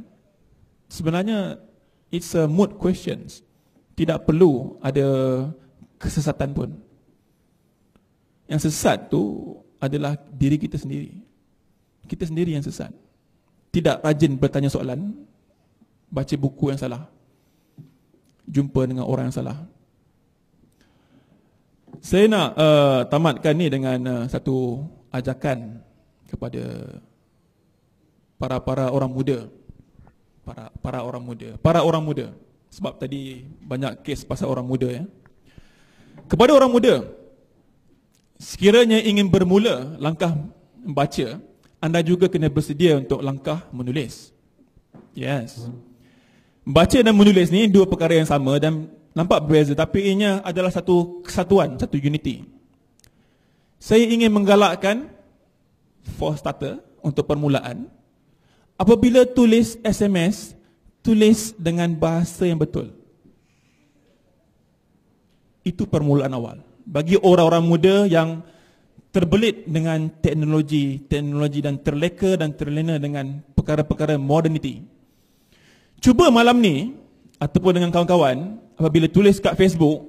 sebenarnya it's a moot questions. Tidak perlu ada kesesatan pun. Yang sesat tu adalah diri kita sendiri. Kita sendiri yang sesat. Tidak rajin bertanya soalan, baca buku yang salah, jumpa dengan orang yang salah. Saya nak tamatkan ni dengan satu ajakan kepada para orang muda. Para orang muda. Sebab tadi banyak kes pasal orang muda ya. Kepada orang muda, sekiranya ingin bermula langkah membaca, anda juga kena bersedia untuk langkah menulis. Yes. Membaca dan menulis ni dua perkara yang sama dan nampak berbeza, tapi ianya adalah satu kesatuan, satu unity. Saya ingin menggalakkan for starter untuk permulaan, apabila tulis SMS, tulis dengan bahasa yang betul. Itu permulaan awal. Bagi orang-orang muda yang terbelit dengan teknologi dan terleka dan terlena dengan perkara-perkara modernity. Cuba malam ni, ataupun dengan kawan-kawan, apabila tulis kat Facebook,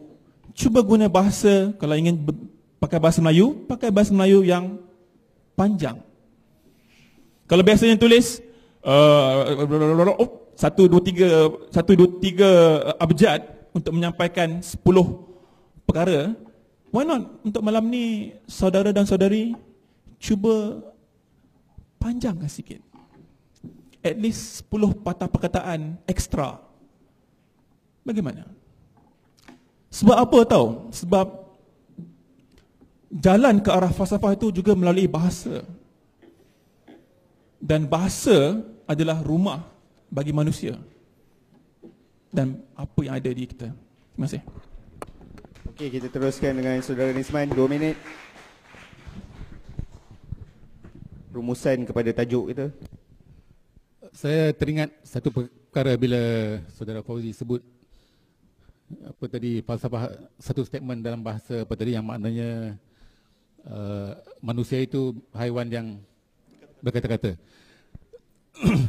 cuba guna bahasa, kalau ingin pakai bahasa Melayu yang panjang. Kalau biasanya tulis 1, 2, 3 abjad untuk menyampaikan 10 perkara, why not untuk malam ni saudara dan saudari cuba panjangkan sikit. At least 10 patah perkataan ekstra. Bagaimana? Sebab apa tahu? Sebab jalan ke arah falsafah itu juga melalui bahasa. Dan bahasa adalah rumah bagi manusia. Dan apa yang ada di kita. Terima kasih. Okey, kita teruskan dengan Saudara Nisman, 2 minit. Rumusan kepada tajuk kita. Saya teringat satu perkara bila Saudara Fauzi sebut apa tadi, falsafah, satu statement dalam bahasa apa tadi yang maknanya manusia itu haiwan yang berkata-kata.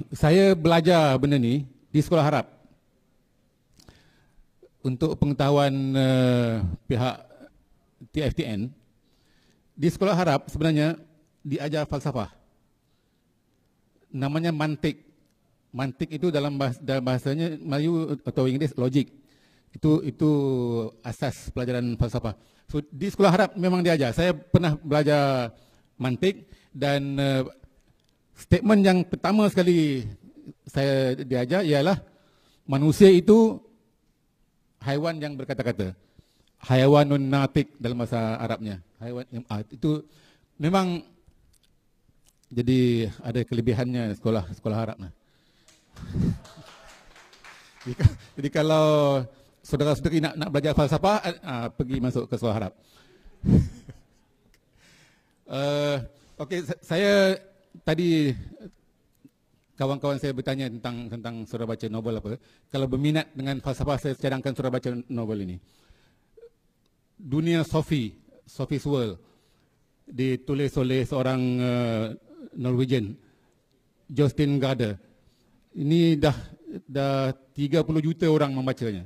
Saya belajar benda ni di sekolah Arab. Untuk pengetahuan pihak TFTN, di sekolah Arab sebenarnya diajar falsafah. Namanya mantik. Mantik itu dalam bahasanya Melayu atau Inggeris logik. Itu asas pelajaran falsafah. So di sekolah Arab memang diajar. Saya pernah belajar mantik dan statement yang pertama sekali saya diajar ialah manusia itu haiwan yang berkata-kata. Haiwanun natik dalam bahasa Arabnya. Haiwan itu memang jadi ada kelebihannya sekolah Arab nah. Jadi kalau saudara-saudari nak belajar falsafah, pergi masuk ke sekolah Arab. Okey, saya tadi kawan-kawan saya bertanya tentang saudara baca novel apa. Kalau berminat dengan falsafah, saya cadangkan saudara baca novel ini. Dunia Sophie's World, ditulis oleh seorang Norwegian, Jostein Gaarder. Ini dah 30 juta orang membacanya.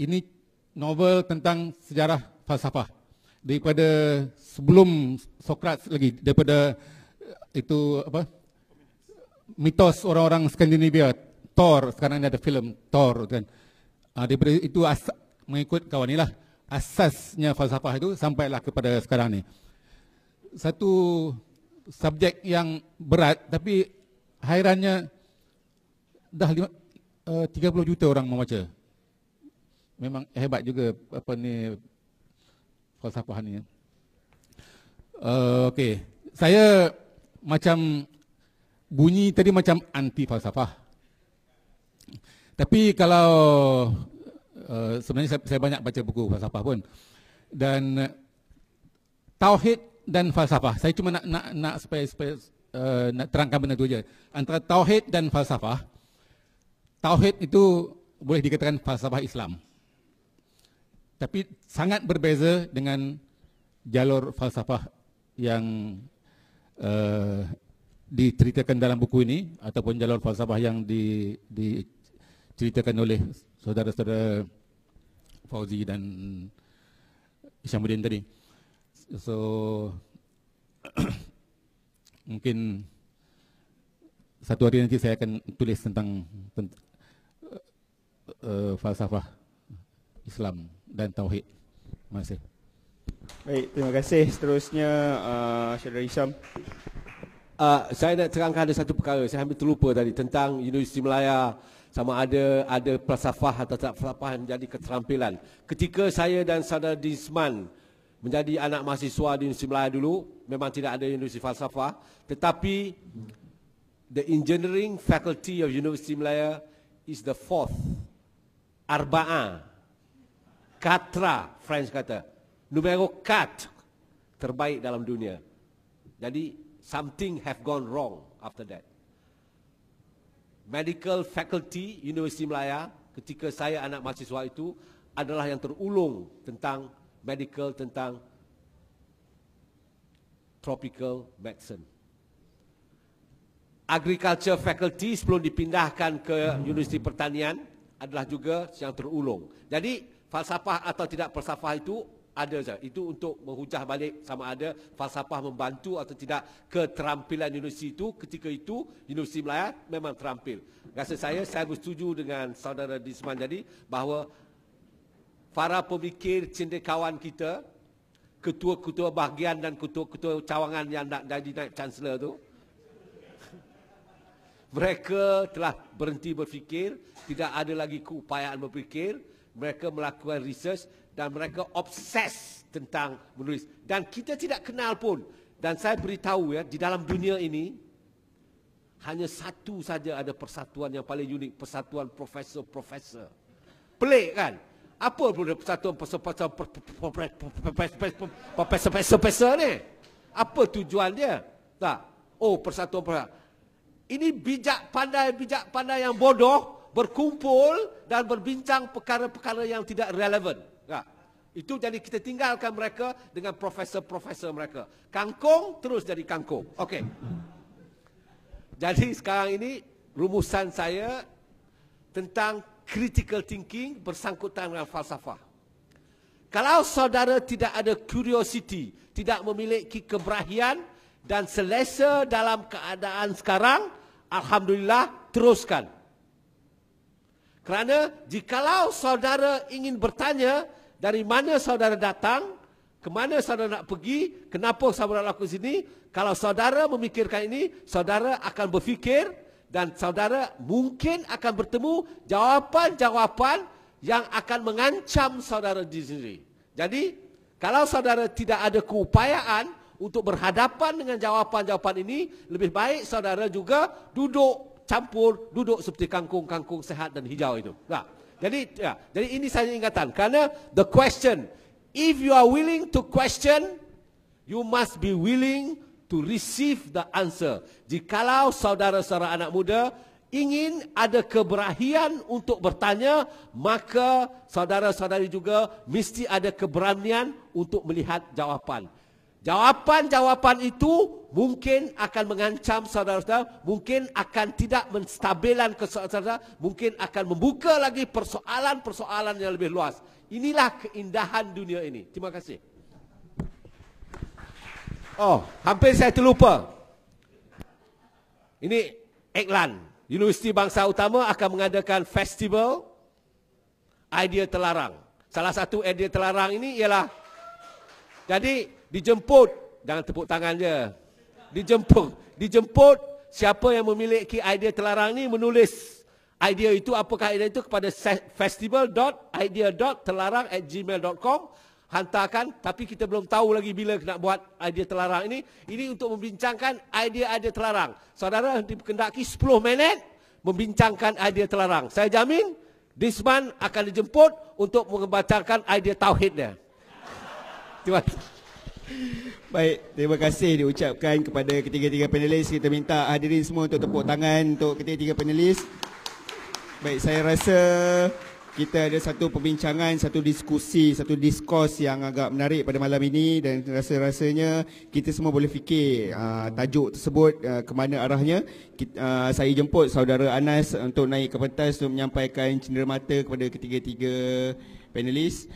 Ini novel tentang sejarah falsafah. Daripada sebelum Sokrates lagi, daripada itu apa? Mitos orang-orang Skandinavia, Thor, sekarang ini ada filem Thor kan. Daripada itu mengikut kawan inilah asasnya falsafah itu sampailah kepada sekarang ni. Satu subjek yang berat, tapi hairannya dah 30 juta orang membaca. Memang hebat juga apa ni falsafah ni. Okey, saya macam bunyi tadi macam anti falsafah. Tapi kalau sebenarnya saya banyak baca buku falsafah pun. Dan tauhid dan falsafah, saya cuma nak supaya nak terangkan benda tu je. Antara tauhid dan falsafah, tauhid itu boleh dikatakan falsafah Islam. Tapi sangat berbeza dengan jalur falsafah yang diceritakan dalam buku ini ataupun jalur falsafah yang diceritakan oleh saudara-saudara Fauzi dan Isyamuddin tadi. So mungkin satu hari nanti saya akan tulis tentang falsafah Islam dan tauhid. Terima kasih. Baik, terima kasih. Seterusnya Saudara Hisham. Saya nak terangkan ada satu perkara, saya hampir terlupa tadi tentang Universiti Melaya, sama ada falsafah atau tak falsafah yang menjadi keterampilan. Ketika saya dan saudara Disman menjadi anak mahasiswa di Universiti Melaya dulu, memang tidak ada Universiti Falsafah, tetapi the engineering faculty of Universiti Melaya is the fourth, arba'ah, katra, French kata, numero 4 terbaik dalam dunia. Jadi something have gone wrong after that. Medical faculty Universiti Melaya ketika saya anak mahasiswa itu adalah yang terulung tentang medical, tentang tropical medicine. Agriculture faculty sebelum dipindahkan ke Universiti Pertanian adalah juga yang terulung. Jadi falsafah atau tidak falsafah itu ada saja. Itu untuk menghujah balik sama ada falsafah membantu atau tidak keterampilan universiti itu. Ketika itu Universiti Melaya memang terampil. Rasa saya bersetuju dengan saudara Disman jadi bahawa para pemikir cendekiawan kita, ketua-ketua bahagian dan ketua-ketua cawangan yang nak jadi naib chancellor tu, mereka telah berhenti berfikir, tidak ada lagi keupayaan berfikir, mereka melakukan research dan mereka obses tentang menulis. Dan kita tidak kenal pun. Dan saya beritahu ya, di dalam dunia ini, hanya satu saja ada persatuan yang paling unik, persatuan profesor-profesor. Pelik kan? Apa pun persatuan profesor ni? Apa tujuan dia? Tak. Oh, persatuan profesor. Ini bijak pandai yang bodoh berkumpul dan berbincang perkara-perkara yang tidak relevan. Ya. Itu jadi kita tinggalkan mereka dengan profesor-profesor mereka. Kangkung terus jadi kangkung. Okey. Jadi sekarang ini rumusan saya tentang critical thinking bersangkutan dengan falsafah. Kalau saudara tidak ada curiosity, tidak memiliki keberanian dan selesa dalam keadaan sekarang, alhamdulillah teruskan. Kerana jikalau saudara ingin bertanya dari mana saudara datang, ke mana saudara nak pergi, kenapa saudara lakukan sini, kalau saudara memikirkan ini, saudara akan berfikir dan saudara mungkin akan bertemu jawapan-jawapan yang akan mengancam saudara di sendiri. Jadi, kalau saudara tidak ada keupayaan untuk berhadapan dengan jawapan-jawapan ini, lebih baik saudara juga duduk duduk seperti kangkung-kangkung sehat dan hijau itu. Nah, jadi ini saya ingatan. Kerana the question, if you are willing to question, you must be willing to receive the answer. Jikalau saudara-saudara anak muda ingin ada keberanian untuk bertanya, maka saudara-saudari juga mesti ada keberanian untuk melihat jawapan. Jawapan-jawapan itu mungkin akan mengancam saudara-saudara, mungkin akan tidak menstabilan saudara, mungkin akan membuka lagi persoalan-persoalan yang lebih luas. Inilah keindahan dunia ini. Terima kasih. Oh, hampir saya terlupa. Ini iklan. Universiti Bangsa Utama akan mengadakan festival idea terlarang. Salah satu idea terlarang ini ialah, jadi dijemput, jangan tepuk tangan je. Dijemput siapa yang memiliki idea terlarang ni menulis idea itu, apakah idea itu, kepada festival.idea.terlarang@gmail.com. Hantarkan, tapi kita belum tahu lagi bila nak buat idea terlarang ini. Ini untuk membincangkan idea-idea terlarang. Saudara dikendaki 10 minit membincangkan idea terlarang. Saya jamin Disman akan dijemput untuk membacakan idea tauhidnya. Terima kasih. Baik, terima kasih diucapkan kepada ketiga-tiga panelis. Kita minta hadirin semua untuk tepuk tangan untuk ketiga-tiga panelis. Baik, saya rasa kita ada satu perbincangan, satu diskusi, satu diskurs yang agak menarik pada malam ini, dan rasa-rasanya kita semua boleh fikir tajuk tersebut ke mana arahnya. Saya jemput saudara Anas untuk naik ke pentas untuk menyampaikan cenderamata kepada ketiga-tiga panelis.